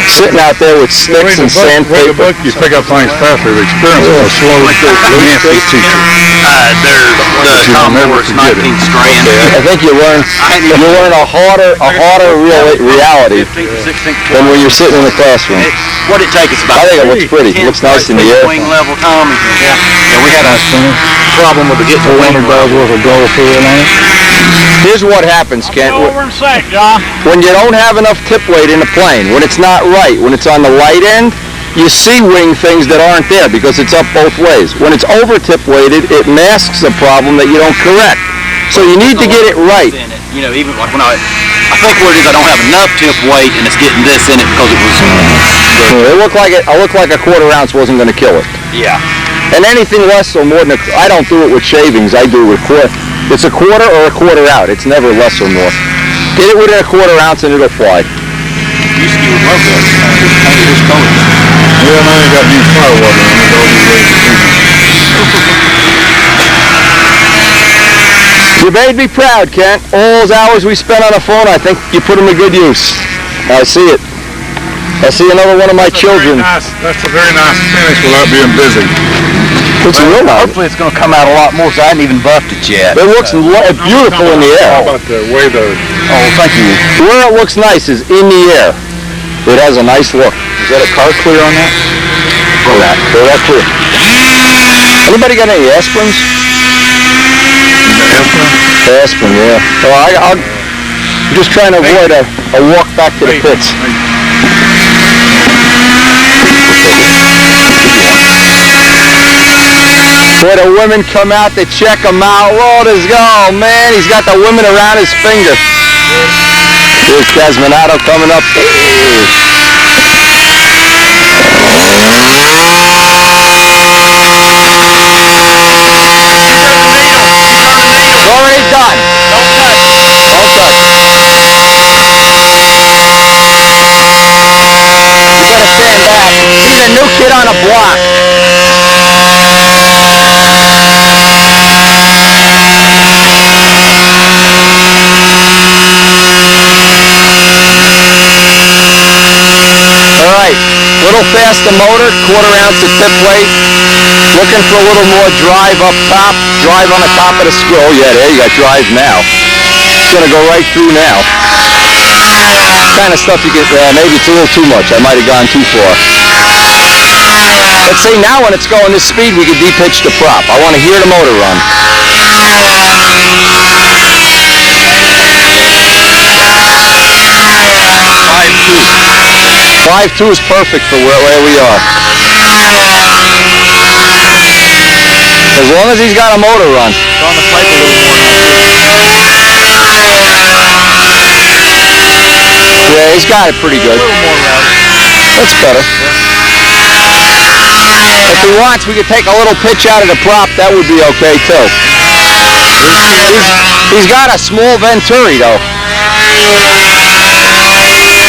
Sitting out there with sticks and sandpaper. You pick up things faster. The experience is a slow, Nancy's teacher. The Commodore is 19 strand. I think you learn a harder reality than when you're sitting in the classroom. What it takes is about. I think it looks pretty. It looks nice in the air. Wing level, Tommy. Yeah, we had a problem with getting the wing $100 worth of gold for it on it. Here's what happens, Kent. Over in sack, John. When you don't have enough tip weight in the plane, when it's not right, when it's on the light end, you see wing things that aren't there because it's up both ways. When it's over tip weighted, it masks a problem that you don't correct. So you need to get it right. You know, even like when I think what it is, I don't have enough tip weight and it's getting this in it because it was. It looked like a quarter ounce wasn't going to kill it. Yeah. And anything less or more than I don't do it with shavings. I do it with quarter. It's a quarter or a quarter out. It's never less or more. Get it within a quarter ounce and it'll fly. Used to love that. His colors. Yeah, now you got to use fire water on it. All these ways to You made me proud, Kent. All those hours we spent on the phone, I think you put them to good use. I see it. I see another one of my children. That's a very nice finish without being busy. Looks real nice. Hopefully it's going to come out a lot more, so I hadn't even buffed it yet. It looks beautiful in the air. How about the way the... Oh, thank you. Where it looks nice is in the air. It has a nice look. Is that a car clear on that? Brodak clear. Anybody got any aspirins? Aspirin, yeah. So I'm just trying to avoid a walk back to the pits. Boy, the women come out to check him out. Lord is gone, man. He's got the women around his finger. Here's Casminato coming up. Already done. Don't touch. Don't touch. You gotta stand back. He's a new kid on a block. Alright, little faster motor, 1/4 ounce of tip weight. Looking for a little more drive up top. Drive on the top of the screw. Oh yeah, there you got drive now. It's gonna go right through now. Kind of stuff you get, maybe it's a little too much. I might have gone too far. Let's say now when it's going this speed, we can de-pitch the prop. I want to hear the motor run. 5.2 is perfect for where we are. As long as he's got a motor run. It's on the pipe a little more now. Yeah, he's got it pretty good. A little more round. That's better. If he wants, we could take a little pitch out of the prop. That would be okay too. He's got a small Venturi though.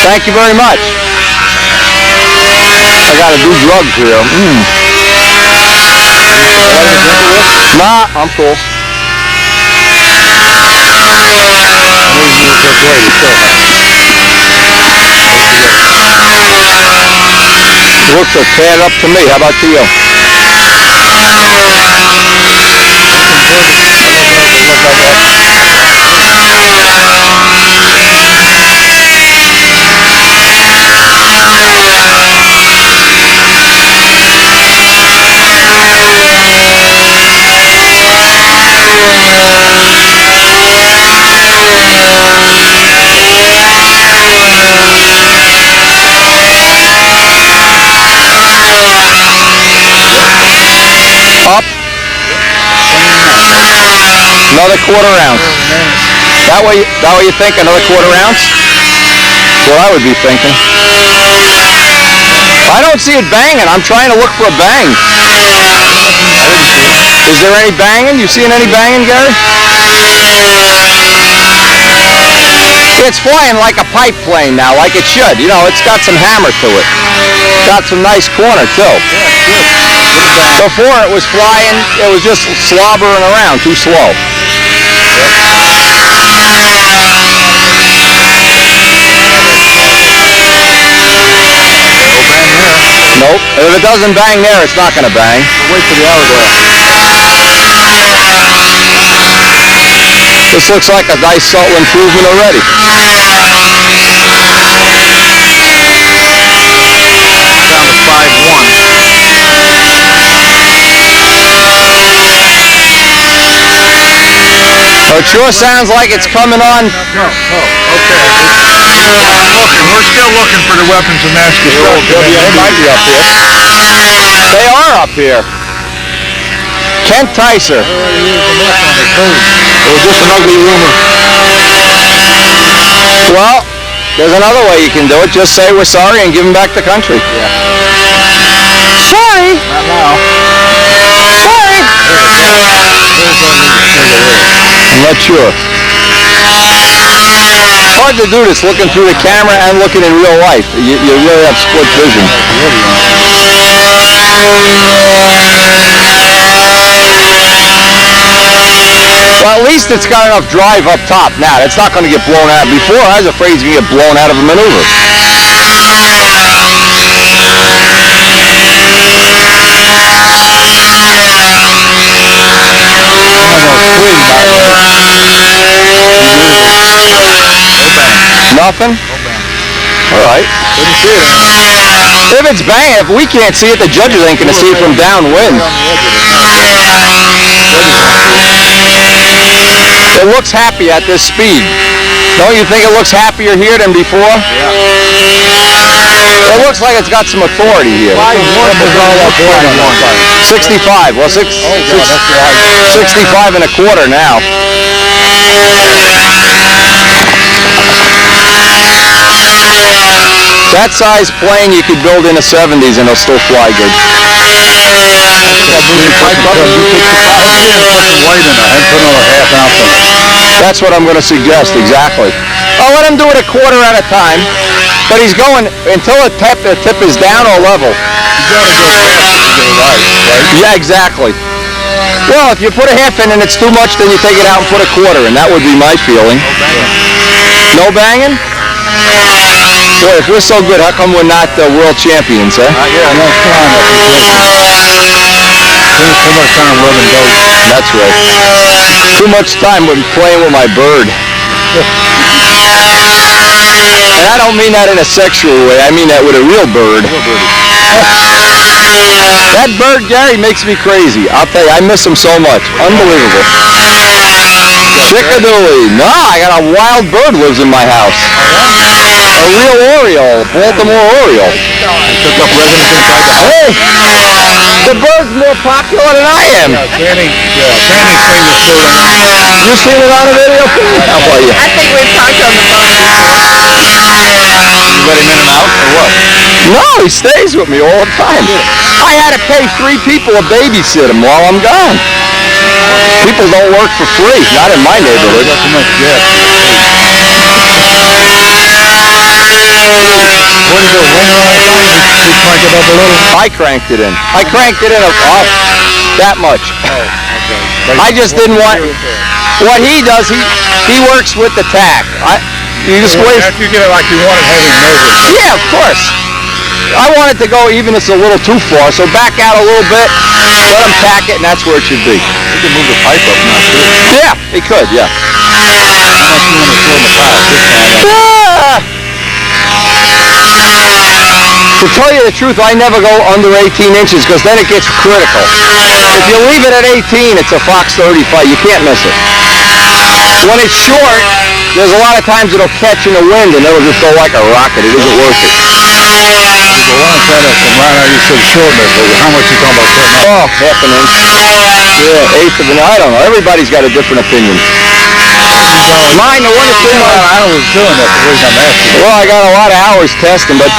Thank you very much. I gotta do drugs here. Nah, I'm cool. Looks a tad up to me. How about to you? Up. Another 1/4 ounce. That way you think another 1/4 ounce? That's what I would be thinking. I don't see it banging. I'm trying to look for a bang. Is there any banging? You seeing any banging, Gary? It's flying like a pipe plane now, like it should. You know, it's got some hammer to it. Got some nice corner too. Before it was flying, it was just slobbering around, too slow. Nope. If it doesn't bang there, it's not going to bang. Wait for the hourglass. This looks like a nice subtle improvement already. Down to 5.1. It sure sounds like it's coming on. No, okay. We're still looking for the weapons of mass destruction. They might be up here. They are up here. Kent Tyser. It was just an ugly rumor. Well, there's another way you can do it. Just say we're sorry and give them back the country. Yeah. Sorry. Not now. Sorry. I'm not sure. Hard to do this looking through the camera and looking in real life. You really have split vision. Well, at least it's got enough drive up top now. It's not going to get blown out. Before, I was afraid it's going to get blown out of a maneuver. Nothing? All right. If it's bang, if we can't see it, the judges ain't going to see it from downwind. It looks happy at this speed. Don't you think it looks happier here than before? It looks like it's got some authority here. 65. Well, 65 and a quarter now. That size plane you could build in the 70s and it'll still fly good. That's what I'm going to suggest, exactly. I'll let him do it a quarter at a time, but he's going until the tip is down or level. Yeah, exactly. Well, if you put a half in and it's too much, then you take it out and put a quarter in. That would be my feeling. No banging? Boy, if we're so good, how come we're not world champions, huh? That's right. Too much time with playing with my bird. And I don't mean that in a sexual way. I mean that with a real bird. That bird, Gary, makes me crazy. I'll tell you, I miss him so much. Unbelievable. Chickadooey. No, I got a wild bird lives in my house. A real Oriole, Baltimore Oriole. Took up residence inside the house. Hey, the bird's more popular than I am. Fanny's famous for it. You seen it on a video? How about you? I think we've talked on the phone. You let him in and out, or what? No, he stays with me all the time. I had to pay 3 people to babysit him while I'm gone. People don't work for free, not in my neighborhood. I cranked it in. I cranked it in off that much. I just didn't want. What he does, he works with the tack. You just wait. After you get it like you want it, have him measure. Yeah, of course. I want it to go even if it's a little too far, so back out a little bit, let him tack it, and that's where it should be. He can move the pipe up now, too. Yeah, he could, yeah. To tell you the truth, I never go under 18 inches because then it gets critical. If you leave it at 18, it's a Fox 35. You can't miss it. When it's short, there's a lot of times it'll catch in the wind and it'll just go like a rocket. It isn't worth it. The one from right now, you said shortness, but how much you talking about cutting off? Oh, half an inch. Yeah, eighth of an inch. I don't know. Everybody's got a different opinion. Mine, the one that's in my... I was doing that, the reason I'm asking. Well, I got a lot of hours testing, but...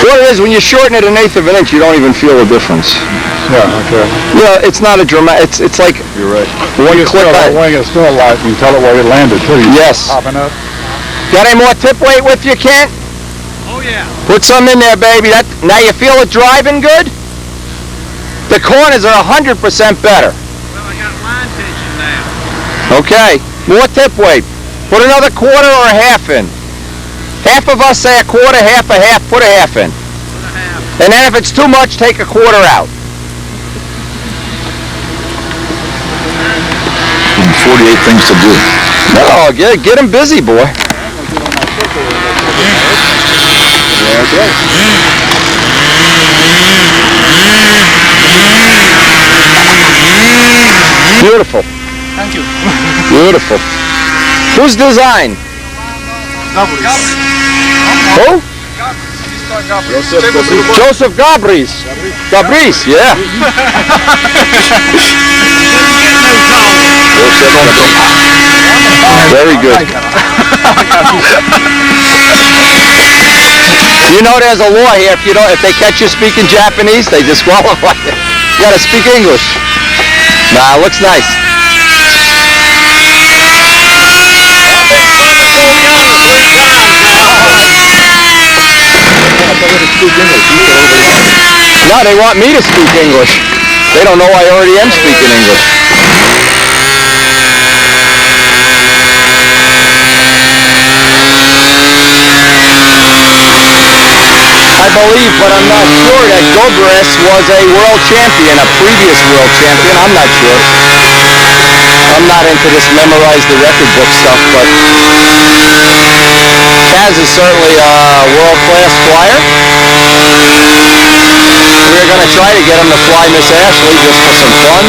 What it is, when you shorten it an eighth of an inch, you don't even feel the difference. Yeah, okay. Yeah, it's not a dramatic... It's like... You're right. When you click that wing, it's still light. You can tell it where it landed, too. Yes. Popping up. Got any more tip weight with you, Kent? Oh, yeah. Put some in there, baby. Now you feel it driving good? The corners are 100% better. Well, I got line tension now. Okay. More tip weight. Put another quarter or a half in. Half of us say a quarter, half a half. Put a half in. Put a half. And then if it's too much, take a quarter out. 48 things to do. No, get him busy, boy. Beautiful. Thank you. Beautiful. Whose design? Who? Joseph Gabris. Gabris, yeah. Very good. You know there's a law here. If they catch you speaking Japanese, they disqualify you. You gotta speak English. Nah, looks nice. No, they want me to speak English. They don't know I already am speaking English. I believe, but I'm not sure that Gobres was a world champion, a previous world champion. I'm not sure. I'm not into this memorize the record book stuff, but Kaz is certainly a world-class flyer. We're going to try to get him to fly Miss Ashley just for some fun.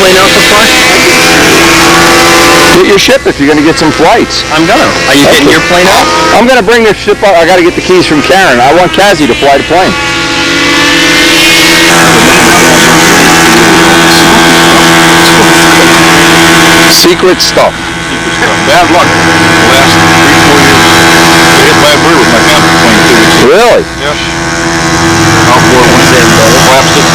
plane out to fly? Get your ship if you're going to get some flights. I'm gonna. Are you getting your plane out? I'm going to bring the ship out. I got to get the keys from Karen. I want Cassie to fly the plane. Secret stuff. Bad luck. The last 3-4 years. I hit bad bird with my family plane 2 weeks ago. Really? Yep. Outboard went there, collapsed it.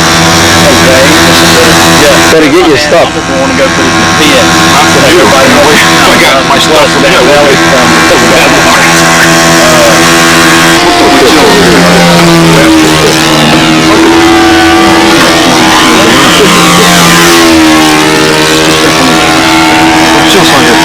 Better get your stuff. I want to go put it in the pit. I'm from you. I got my stuff from that valley from bad luck. Just like it.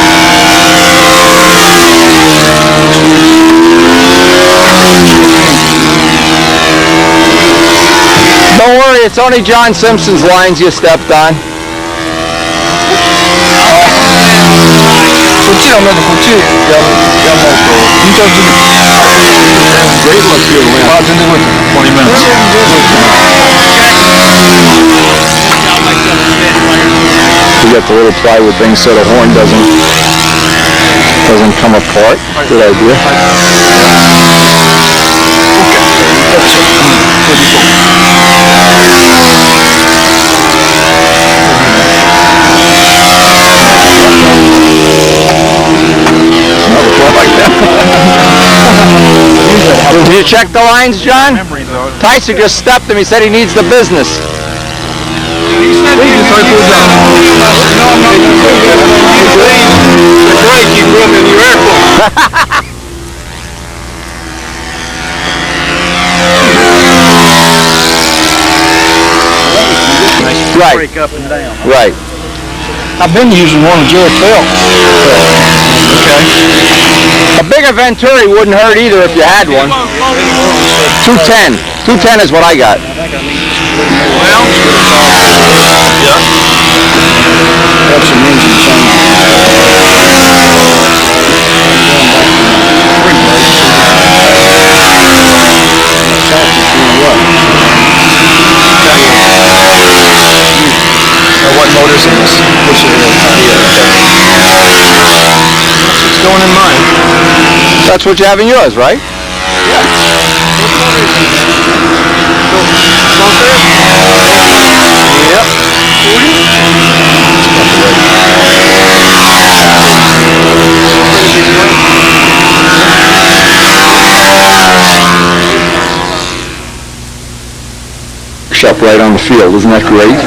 Don't worry, it's only John Simpson's lines you stepped on. Great luck here to win. 20 minutes. You got the little plywood thing so the horn doesn't come apart. Good idea. Did you check the lines, John? Tyson just stepped him. He said he needs the business. Right. Break up and down. Right. I've been using one with Jerry Phelps. A bigger Venturi wouldn't hurt either if you had one. 210. 210 is what I got. Well, yeah. That's some engine What motors in this? What's your It's going in mine. That's what you have in yours, right? Shop right on the field, isn't that great?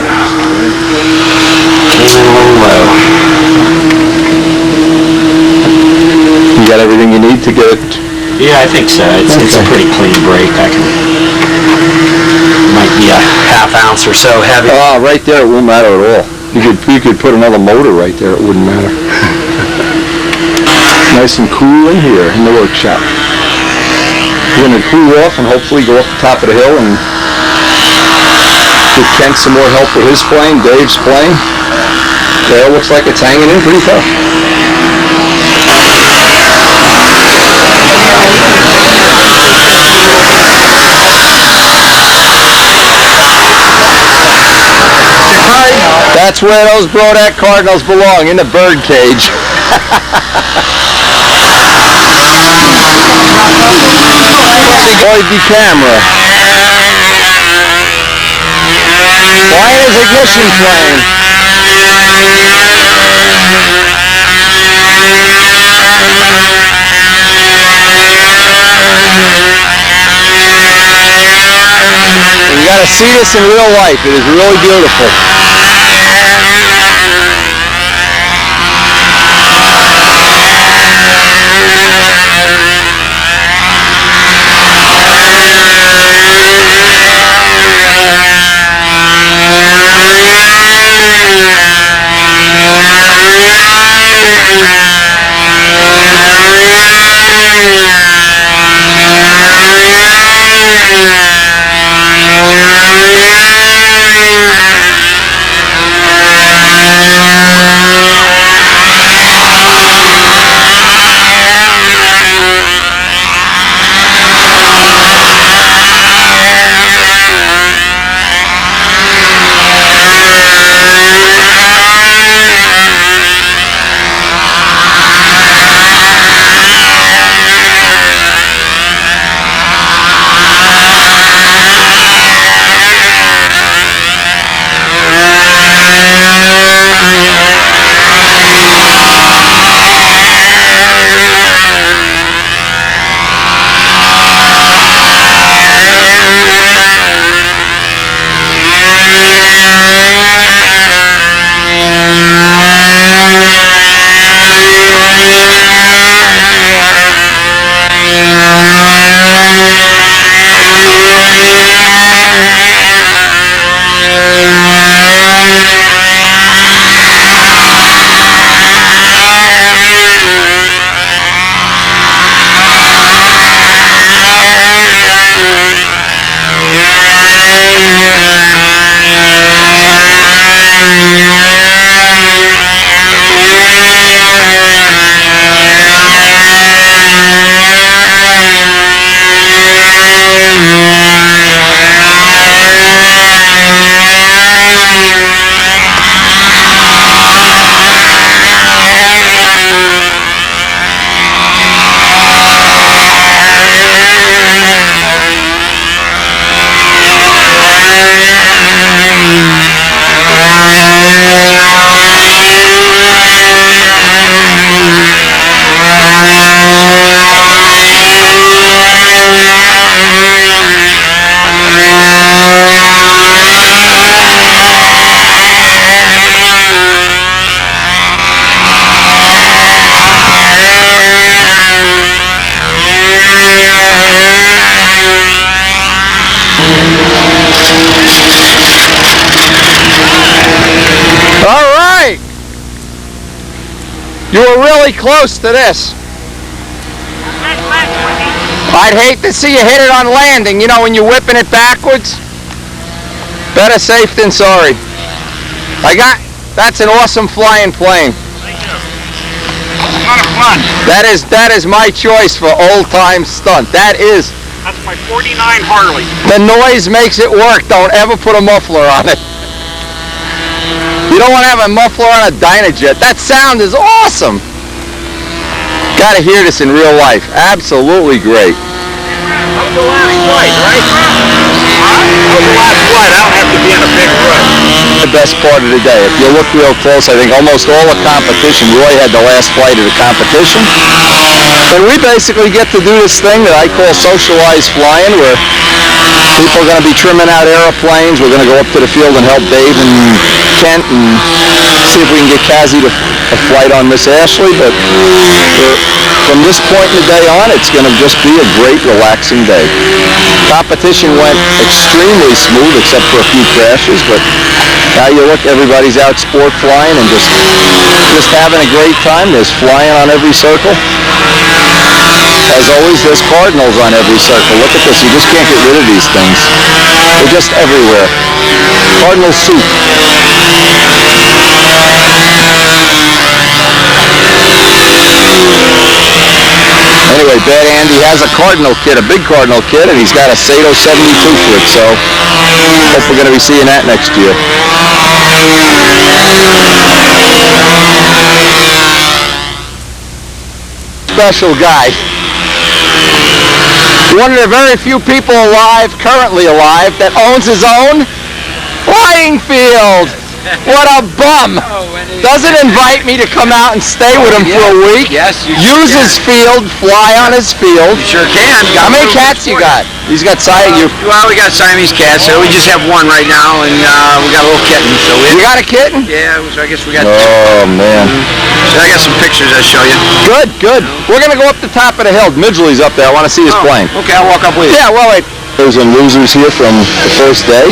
You got everything you need to get it? Yeah, I think so. It's a pretty clean break. Might be a half ounce or so heavy. Oh, right there, it won't matter at all. You could put another motor right there, it wouldn't matter. Nice and cool in here in the workshop. We're going to cool off and hopefully go up the top of the hill and give Kent some more help with his plane, Dave's plane. Yeah, it looks like it's hanging in pretty tough. That's where those Brodak Cardinals belong, in the bird cage. Avoid the camera. Flying his ignition plane. You gotta see this in real life. It is really beautiful. You were really close to this. I'd hate to see you hit it on landing, you know, when you're whipping it backwards. Better safe than sorry. That's an awesome flying plane. Thank you. A lot of fun. That is my choice for old-time stunt. That's my 49 Harley. The noise makes it work. Don't ever put a muffler on it. You don't want to have a muffler on a Dynajet. That sound is awesome. Got to hear this in real life. Absolutely great. That was the last flight, right? That was the last flight. I don't have to be in a big rush. The best part of the day. If you look real close, I think almost all the competition, Roy had the last flight of the competition. And we basically get to do this thing that I call socialized flying, where people are going to be trimming out airplanes. We're going to go up to the field and help Dave and Kent and see if we can get Cassie a flight on Miss Ashley. But from this point in the day on, it's going to just be a great, relaxing day. Competition went extremely smooth, except for a few crashes. But now you look, everybody's out sport flying and just having a great time. There's flying on every circle. As always, there's cardinals on every circle. Look at this. You just can't get rid of these things. They're just everywhere. Cardinal soup. Anyway, Bad Andy has a cardinal kit, a big cardinal kit, and he's got a Sato 72 for it, so hope we're going to be seeing that next year. Special guy. One of the very few people currently alive, that owns his own flying field. What a bum. Doesn't invite me to come out and stay with him for a week. Yes, you Use his field, fly on his field. You sure can. How many cats you got? He's got Well, we got Siamese cats, so we just have one right now, and we got a little kitten. So you got a kitten? Yeah, so I guess we got Oh, man. So I got some pictures I'll show you. Good, good. We're going to go up the top of the hill. Midgley's up there. I want to see his plane. Okay, I'll walk up with you. Yeah, well, wait. There's some losers here from the first day.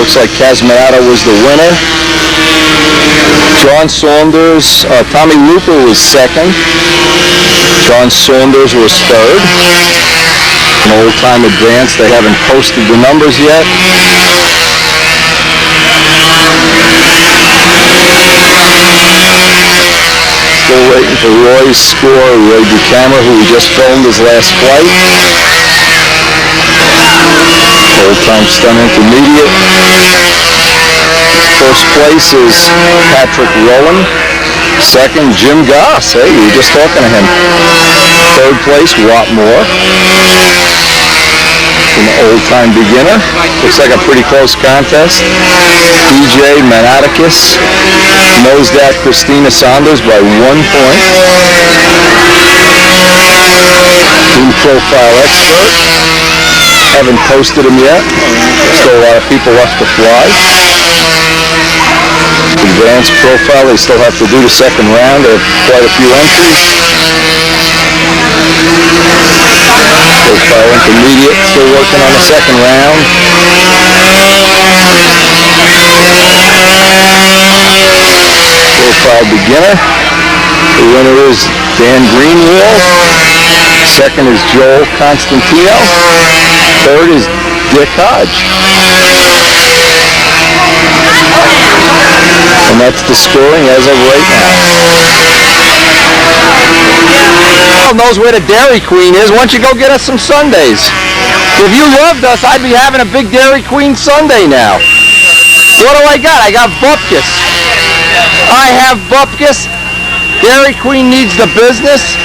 Looks like Casmerado was the winner. John Saunders, Tommy Looper was second. John Saunders was third. An old-time advance. They haven't posted the numbers yet. Still waiting for Roy's score. Roy Buchanan, who we just filmed his last flight. Old-time stunt intermediate. First place is Patrick Rowan. Second, Jim Goss. Hey, we were just talking to him. Third place, Watt Moore. An old-time beginner. Looks like a pretty close contest. DJ Manaticus nosed out Christina Saunders by 1 point. Team profile expert. Haven't posted him yet. Still a lot of people left to fly. Advanced profile, they still have to do the second round. They have quite a few entries. Profile intermediate, still working on the second round. Profile beginner. The winner is Dan Greenwald. Second is Joel Constantino. Third is Dick Hodge. And that's the scoring as of right now. Knows where the Dairy Queen is. Why don't you go get us some sundaes? If you loved us, I'd be having a big Dairy Queen sundae now. What do I got? I got Bupkis. I have Bupkis. Dairy Queen needs the business.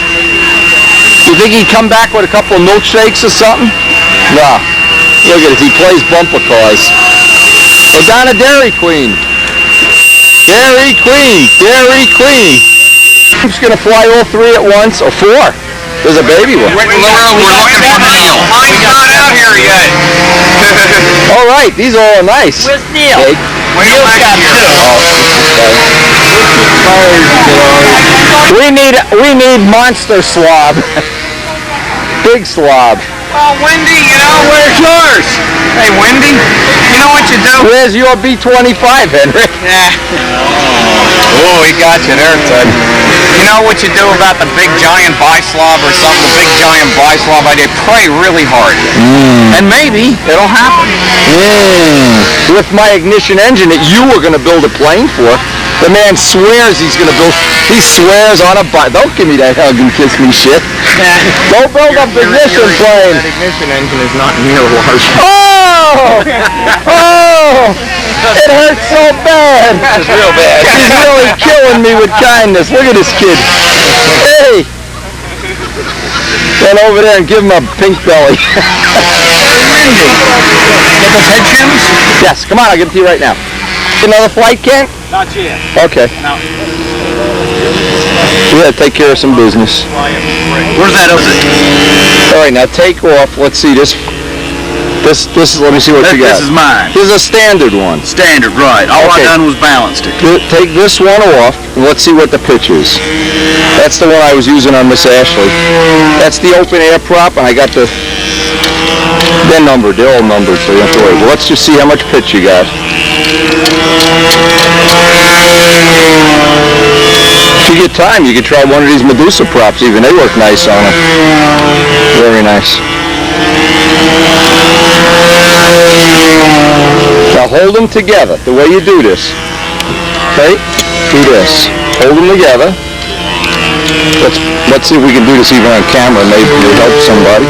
You think he'd come back with a couple of milkshakes or something? Nah. Look at it. He plays bumper cars. Go down to Dairy Queen. Dairy Queen. Dairy Queen. I'm just going to fly all three at once, or four. There's a baby one. We're looking for Neil. Mine's not out here yet. All right, these are all nice. Where's Neil? Okay. Neil's got two. Oh, okay. We need monster slob. Big slob. Oh, Wendy, you know, where's yours? Hey, Wendy, you know what you do? Where's your B-25, Henry? Yeah. Oh, he got you there, Ted. You know what you do about the big giant bislob or something? The big giant bislob idea? Pray really hard. And maybe it'll happen. With my ignition engine that you were going to build a plane for, the man swears he's going to build, he swears on a bike. Don't give me that hug and kiss me shit. Go build a ignition plane. That ignition engine is not near large. Oh! Oh! It hurts so bad. It's real bad. He's really killing me with kindness. Look at this kid. Hey! Run over there and give him a pink belly. Wendy, get those head shims? Yes, come on, I'll give it to you right now. Another flight, Kent? Not yet. Okay. No. We gotta take care of some business. Where's that over? All right, now take off. Let's see this. This is. Let me see what you got. This is mine. This is a standard one. Standard, right. All Okay. I done was balanced it. Take this one off, and let's see what the pitch is. That's the one I was using on Miss Ashley. That's the open air prop, and I got the. They're numbered. They're all numbered, so you don't have to worry. Well, let's just see how much pitch you got. If you get time, you could try one of these Medusa props even. They work nice on it. Very nice. Now hold them together, the way you do this. Okay? Do this. Hold them together. Let's see if we can do this even on camera. Maybe it'll help somebody.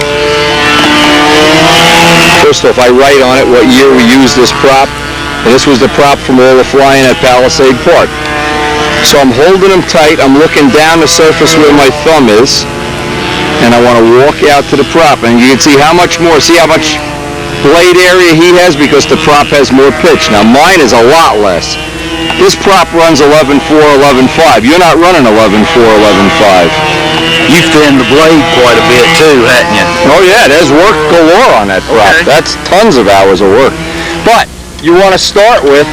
First off, I write on it what year we used this prop. And this was the prop from all the flying at Palisade Park. So I'm holding them tight. I'm looking down the surface where my thumb is. And I want to walk out to the prop. And you can see how much more. See how much blade area he has because the prop has more pitch. Now mine is a lot less. This prop runs 11.4, 11.5. You're not running 11.4, 11.5. You thinned the blade quite a bit too, hadn't you? Oh yeah, there's work galore on that prop. Okay. That's tons of hours of work. But you want to start with,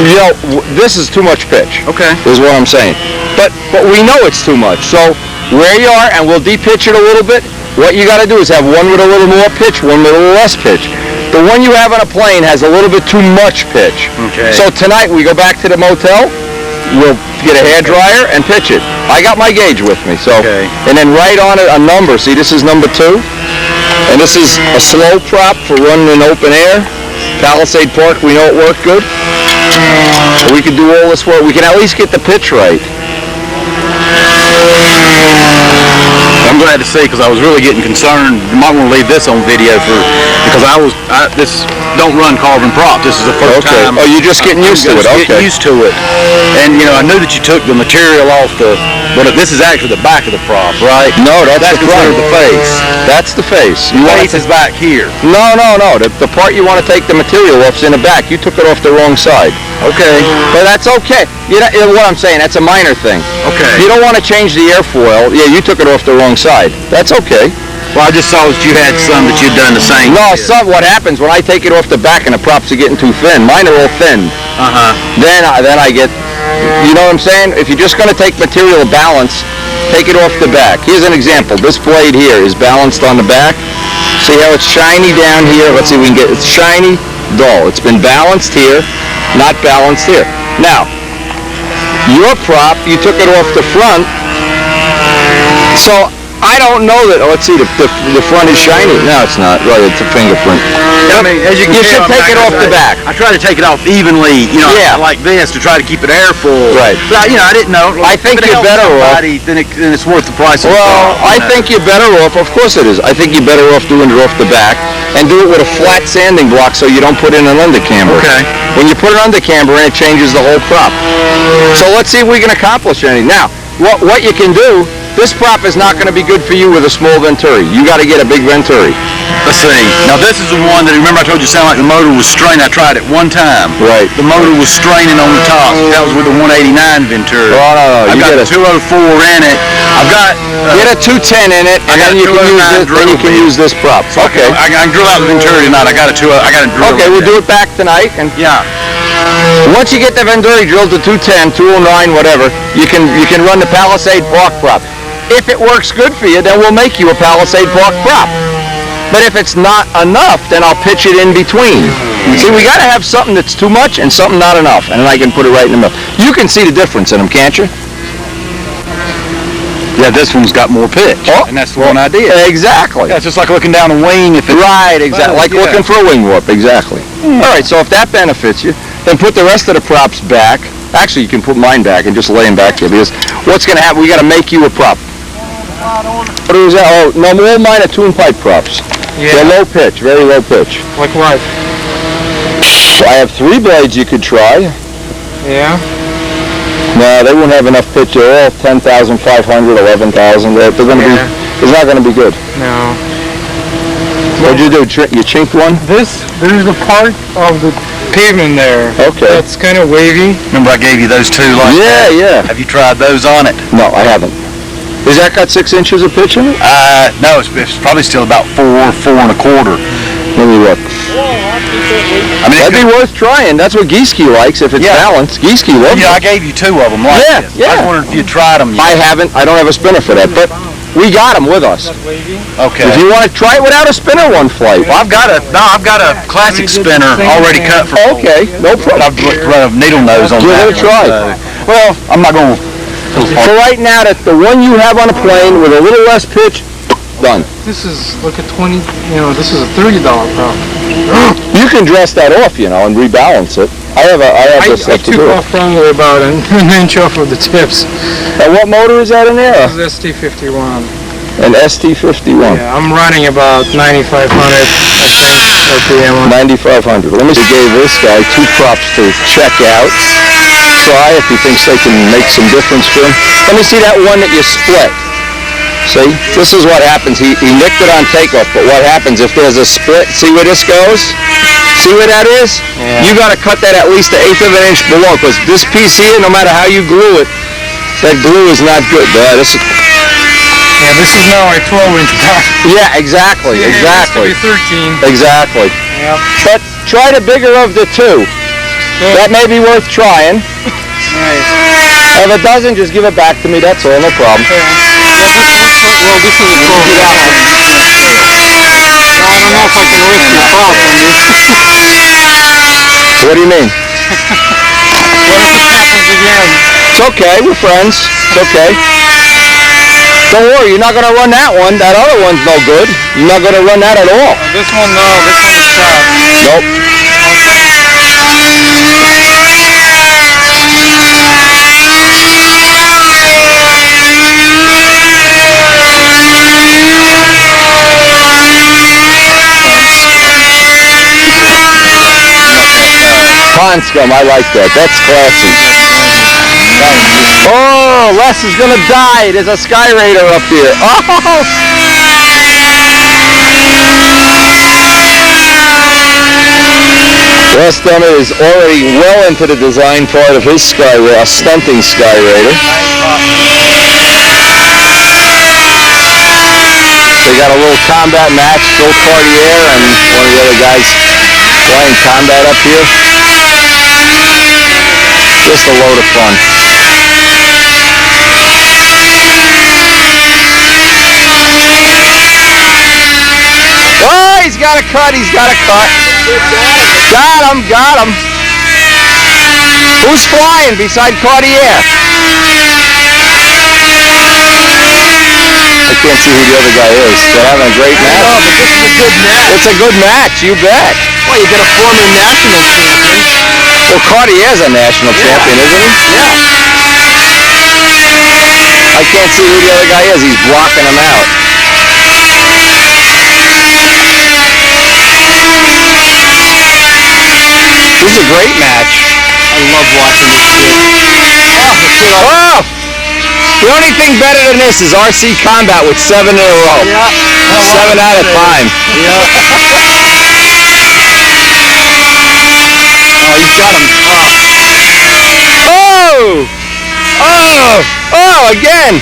you know, this is too much pitch. Okay. Is what I'm saying. But we know it's too much. So where you are, and we'll de-pitch it a little bit, what you got to do is have one with a little more pitch, one with a little less pitch. The one you have on a plane has a little bit too much pitch. Okay. So tonight we go back to the motel, we'll get a hairdryer and pitch it. I got my gauge with me, so. Okay. And then write on it a number. See, this is number 2. And this is a slow prop for running in open air. Palisade Park, we know it worked good. We can do all this work. We can at least get the pitch right. I'm glad to see because I was really getting concerned. You might want to leave this on video because this don't run carbon prop. This is the first time. Oh, you're just getting used to it. Okay. Getting used to it. And you know, I knew that you took the material off but this is actually the back of the prop, right? No, that's the front. The face. That's the face. The face is back here. No. The part you want to take the material off is in the back. You took it off the wrong side. Okay. But that's okay. You know what I'm saying? That's a minor thing. Okay. You don't want to change the airfoil. Yeah, you took it off the wrong side. That's okay. Well, I just saw that you had some that you'd done the same. No, what happens when I take it off the back and the props are getting too thin? Mine are all thin. Then I get, you know what I'm saying? If you're just going to take material balance, take it off the back. Here's an example. This blade here is balanced on the back. See how it's shiny down here? Let's see if we can get, it's shiny, dull. It's been balanced here, not balanced here. Now, your prop, you took it off the front, so I don't know that. Let's see, the front is shiny. No, it's not. Right, it's a fingerprint. I mean, as you can should take it off the back. I try to take it off evenly, you know, like this to try to keep it air full. Right. But, you know, I didn't know. I think you're better off. Then it's worth the price. Well, I think you're better off. Of course it is. I think you're better off doing it off the back and do it with a flat sanding block so you don't put in an undercamber. Okay. When you put an undercamber in, it changes the whole prop. So let's see if we can accomplish anything. Now, what you can do. This prop is not going to be good for you with a small Venturi. You got to get a big Venturi. Let's see. Now this is the one that, remember I told you it sounded like the motor was straining. I tried it one time. Right. The motor was straining on the top. That was with the 189 Venturi. Oh, no. I've got a 204 in it. I've got... get a 210 in it, and then you can use this prop. So okay. I can drill out the Venturi tonight. I got to drill okay, we'll do it back tonight. And yeah. Once you get the Venduri drilled to 210, 209, whatever, you can run the Palisade park prop. If it works good for you, then we'll make you a Palisade park prop. But if it's not enough, then I'll pitch it in between. See, we got to have something that's too much and something not enough, and then I can put it right in the middle. You can see the difference in them, can't you? Yeah, this one's got more pitch, and that's the one I did. Exactly. Yeah, it's just like looking down a wing if it's... Right, exactly. Like looking for a wing warp, exactly. All right, so if that benefits you, then put the rest of the props back. Actually, you can put mine back and just lay them back here, because what's going to happen, we got to make you a prop. What was that? Oh, no, all mine are tune pipe props. Yeah. They're low pitch, very low pitch. Like what? I have 3 blades you could try. Yeah. No, they won't have enough pitch. They're all 10,500, 11,000. They're going to be. It's not going to be good. No. What'd you do? You chinked one? There's a part of the pavement there. Okay. That's kind of wavy. Remember I gave you those two like that? Yeah. Have you tried those on it? No, I haven't. Has that got 6 inches of pitch in it? No, it's probably still about 4 and a quarter. Let me look. I mean, that'd be worth trying. That's what Gieske likes if it's balanced. Gieske loves it. Yeah, I gave you 2 of them like this. Yeah. I was wondering if you tried them yet. I haven't. I don't have a spinner for that, but we got them with us. Okay. If you want to try it without a spinner one flight. Well, I've got a classic spinner already cut for. Okay, no problem. I've run a needle nose on that. Give it a try. Well, I'm not going to. So right now, that the one you have on a plane with a little less pitch, done. This is like a 20, this is a $30 prop. You can dress that off, and rebalance it. I took off probably about an inch off of the tips. And what motor is that in there? This is ST51. An ST51. Yeah, I'm running about 9,500, I think, RPM on. 9,500. Let me see. Gave this guy 2 props to check out. Try if he thinks they can make some difference for him. Let me see that one that you split. See, this is what happens. He nicked it on takeoff, but what happens if there's a split? See where this goes? See where that is? Yeah. You got to cut that at least 1/8 of an inch below, because this piece here, no matter how you glue it, that glue is not good. This is now a 12-inch prop. Yeah, exactly, exactly. It used to be 13. Exactly. Yep. But try the bigger of the 2. Good. That may be worth trying. Right. If it doesn't, just give it back to me. That's all, no problem. Okay. Yeah, this is a 12. I don't know if I can risk your prop on this. What do you mean? What if it happens again? It's okay. We're friends. It's okay. Don't worry. You're not going to run that one. That other one's no good. You're not going to run that at all. This one, no. This one is shot. Nope. Scum, I like that. That's classy. Oh, Les is gonna die. There's a Sky Raider up here. Oh! Les Dummer is already well into the design part of his Sky Raider, a stunting Sky Raider. They got a little combat match. Phil Cartier and one of the other guys flying combat up here. Just a load of fun. Oh, he's got a cut, Got him. Who's flying beside Cartier? I can't see who the other guy is. They're having a great match. No, but this is a good match. It's a good match, you bet. Well, you got a former national champion. Well, Cartier's a national champion, isn't he? Yeah. I can't see who the other guy is. He's blocking him out. This is a great match. I love watching this kid. Oh! The only thing better than this is RC Combat with 7 in a row. Yeah. 7 out of time. Yeah. Oh, he's got him. Oh! Oh, again!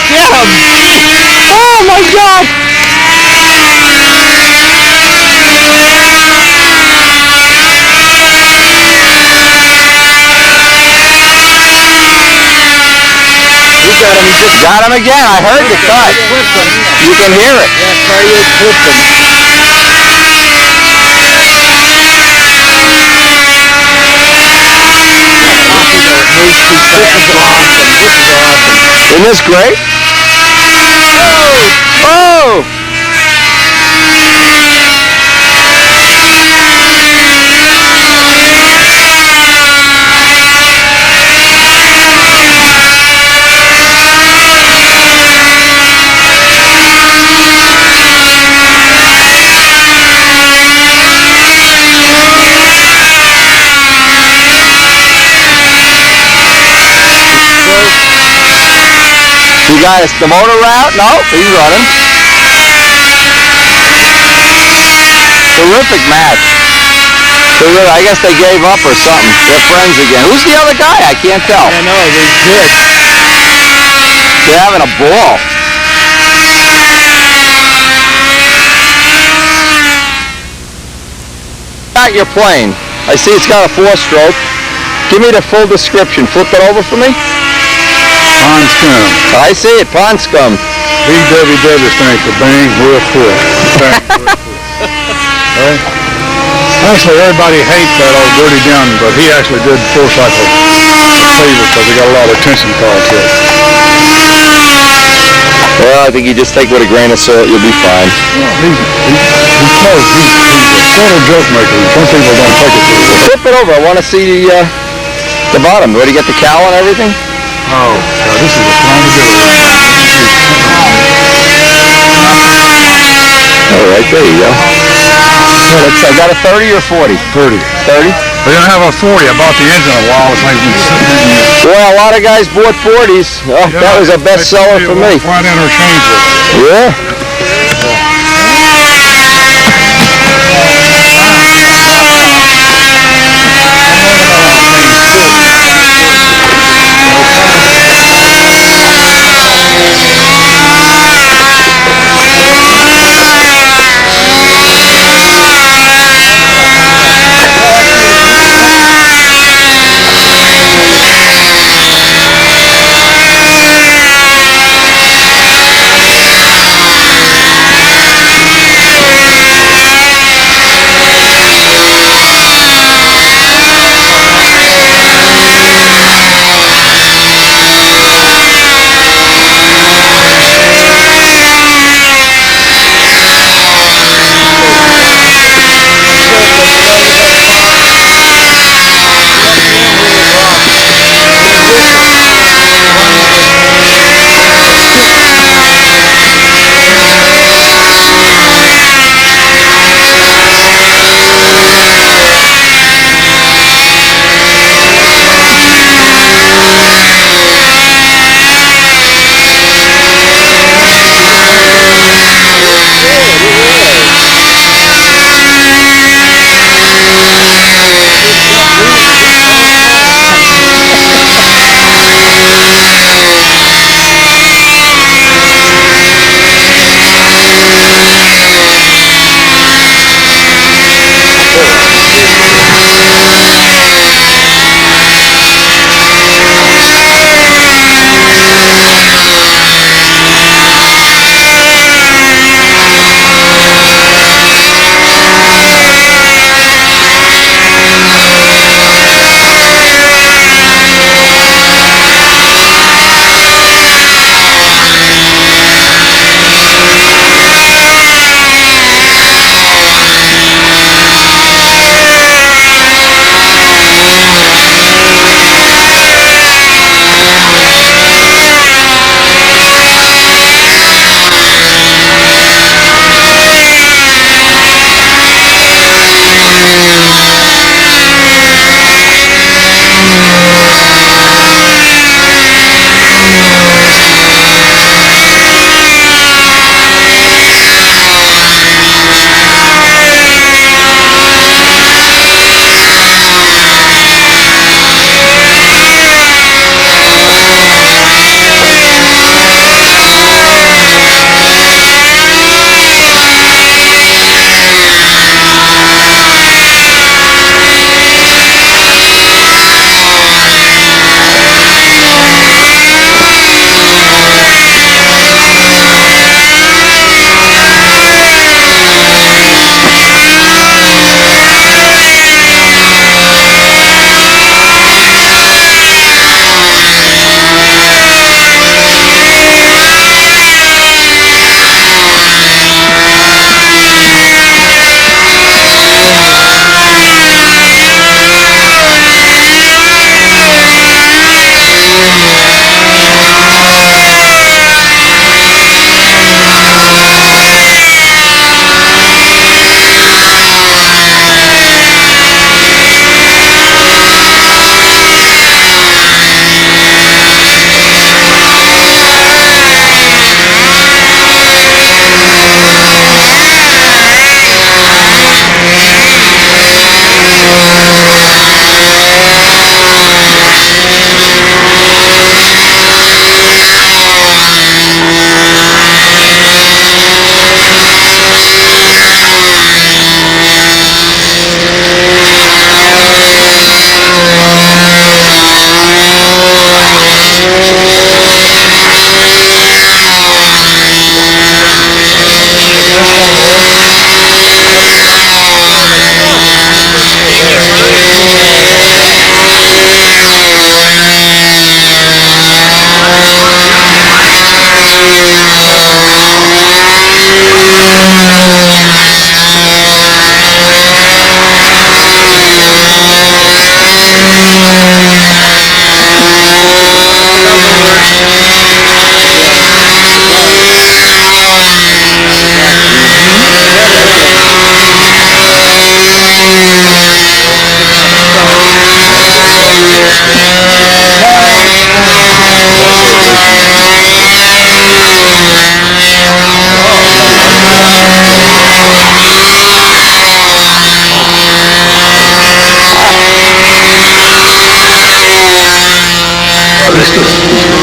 Get him! Oh my God! got him. He just got him again. I heard the cut. You can hear it. Yeah, Carrier clipped him. Isn't this great? Oh! You got the motor out? No, he's running. Terrific match. I guess they gave up or something. They're friends again. Who's the other guy? I can't tell. I know, they're good. They're having a ball. Got your plane. I see it's got a 4-stroke. Give me the full description. Flip it over for me. Pond scum. I see it. Pond scum. BWW stands for bang, real quick. Right? Actually, everybody hates that old Dirty Down, but he actually did full cycle favor because he got a lot of attention called to it. Well, I think you just take it with a grain of salt. You'll be fine. He's close. He's a total joke maker. Some people don't take it to him. Flip it over. I want to see the bottom. Where do you get the cowl and everything? Oh, God, this is a fine to do. All right, there you go. I got a 30 or 40? 30. 30? They didn't have a 40. I bought the engine a while. Well, a lot of guys bought 40s. Oh, yeah, that was a bestseller for me. Quite interchangeable. Yeah.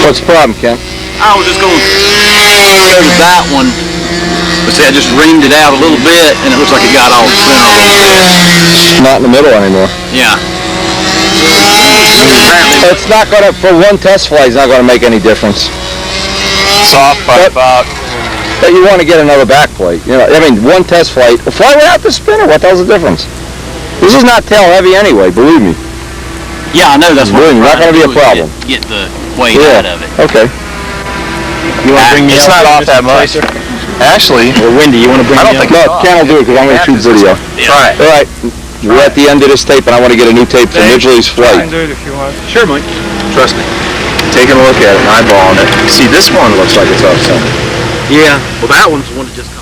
What's the problem, Ken? I was just going to go to that one, but see, I just reamed it out a little bit, and it looks like it got off center a little bit. Not in the middle anymore. Yeah. It's not gonna, for one test flight, it's not gonna make any difference. Soft by about. But you want to get another back plate. You know, I mean, one test flight. Fly without the spinner. What the hell's the difference? This is not tail heavy anyway. Believe me. Yeah, I know that's what Really, not going to be a problem. Get the weight out of it. Okay. You want to bring me It's not off that much. Actually, Or Wendy, you want to bring I don't me think up? No, Ken will do it because I'm going to shoot video. Try it. All right. We're at the end of this tape, and I want to get a new tape from Ridgely's flight. do it if you want. Sure, Mike. Trust me. Taking a look at it and eyeballing it. See, this one looks like it's off center. Yeah. Well, that one's the one that just